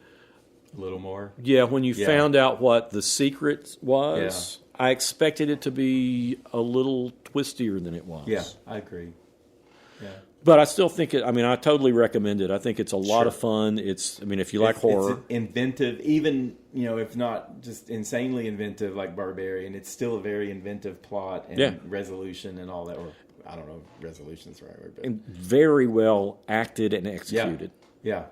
a little more. Yeah, when you found out what the secret was, I expected it to be a little twistier than it was. Yeah, I agree. Yeah. But I still think I totally recommend it. I think it's a lot of fun. If you like horror. It's inventive, even, if not just insanely inventive like Barbarian, it's still a very inventive plot and resolution and all that. Or, I don't know if resolution's the right word. But. And very well acted and executed. Yeah.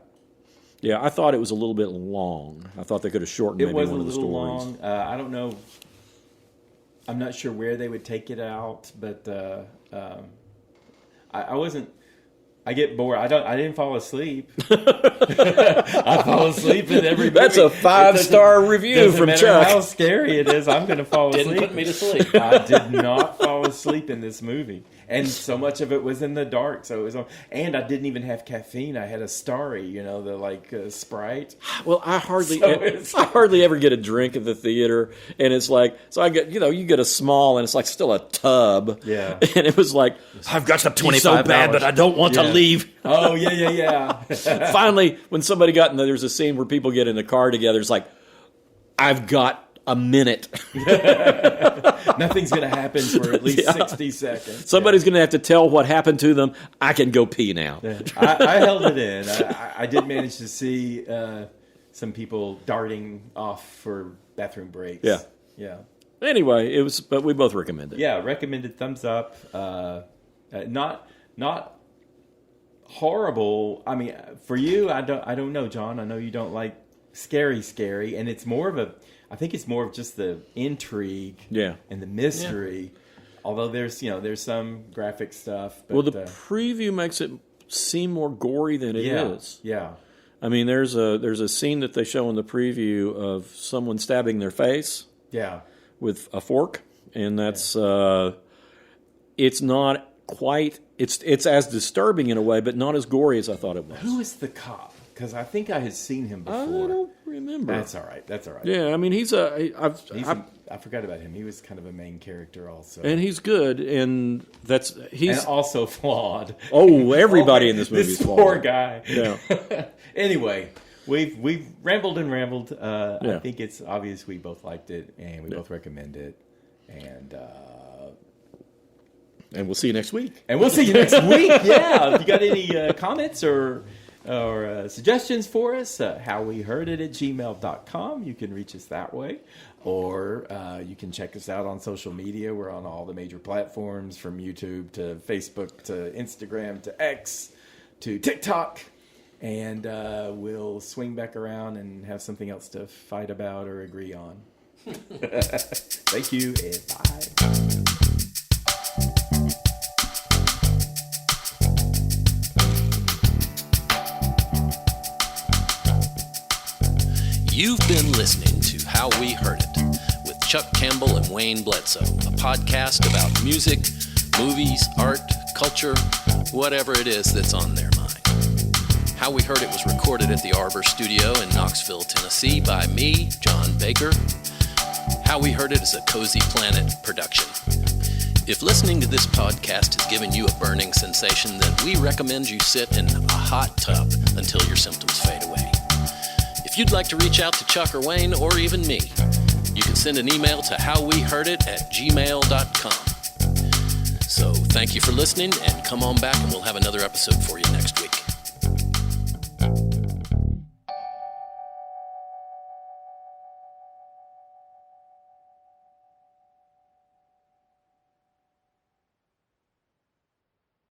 Yeah, I thought it was a little bit long. I thought they could have shortened maybe one of the stories. It was a little long. I don't know. I'm not sure where they would take it out, but I wasn't. I get bored. I didn't fall asleep. I fall asleep in every movie. That's a 5-star review from Chuck. No matter how scary it is, I'm going to fall asleep. Didn't put me to sleep. I did not fall asleep in this movie. And so much of it was in the dark. So it was and I didn't even have caffeine. I had a Starry, the Sprite. Well, I hardly ever get a drink at the theater, and it's like, so I get, you get a small, and it's like still a tub. Yeah. And it was like, I've got some 25 so bad, but I don't want to leave. Oh yeah. Finally, when somebody there's a scene where people get in the car together. It's like, I've got a minute. Nothing's going to happen for at least 60 seconds. Somebody's going to have to tell what happened to them. I can go pee now. Yeah. I held it in. I did manage to see some people darting off for bathroom breaks. Yeah. Anyway, but we both recommend it. Yeah, recommended, thumbs up. Not horrible. I mean, for you, I don't know, John. I know you don't like scary, and it's more of I think it's more of just the intrigue and the mystery. Yeah. Although there's some graphic stuff. But, the preview makes it seem more gory than it is. Yeah. I mean, there's a scene that they show in the preview of someone stabbing their face. Yeah. With a fork, and that's it's not quite. It's as disturbing in a way, but not as gory as I thought it was. Who is the cop? Because I think I had seen him before. I don't remember. That's all right. Yeah, I mean, I forgot about him. He was kind of a main character also. And he's good, and he's and also flawed. Oh, everybody in this movie is flawed. Poor guy. Yeah. Anyway, we've rambled and rambled. I think it's obvious we both liked it, and we both recommend it. And we'll see you next week. Yeah. If you got any comments or suggestions for us, howweheardit@gmail.com. You can reach us that way. Or you can check us out on social media. We're on all the major platforms, from YouTube to Facebook to Instagram to X to TikTok. And we'll swing back around and have something else to fight about or agree on. Thank you, and bye. You've been listening to How We Heard It with Chuck Campbell and Wayne Bledsoe, a podcast about music, movies, art, culture, whatever it is that's on their mind. How We Heard It was recorded at the Arbor Studio in Knoxville, Tennessee by me, John Baker. How We Heard It is a Cozy Planet production. If listening to this podcast has given you a burning sensation, then we recommend you sit in a hot tub until your symptoms fade away. If you'd like to reach out to Chuck or Wayne, or even me, you can send an email to howweheardit@gmail.com. So thank you for listening, and come on back and we'll have another episode for you next week.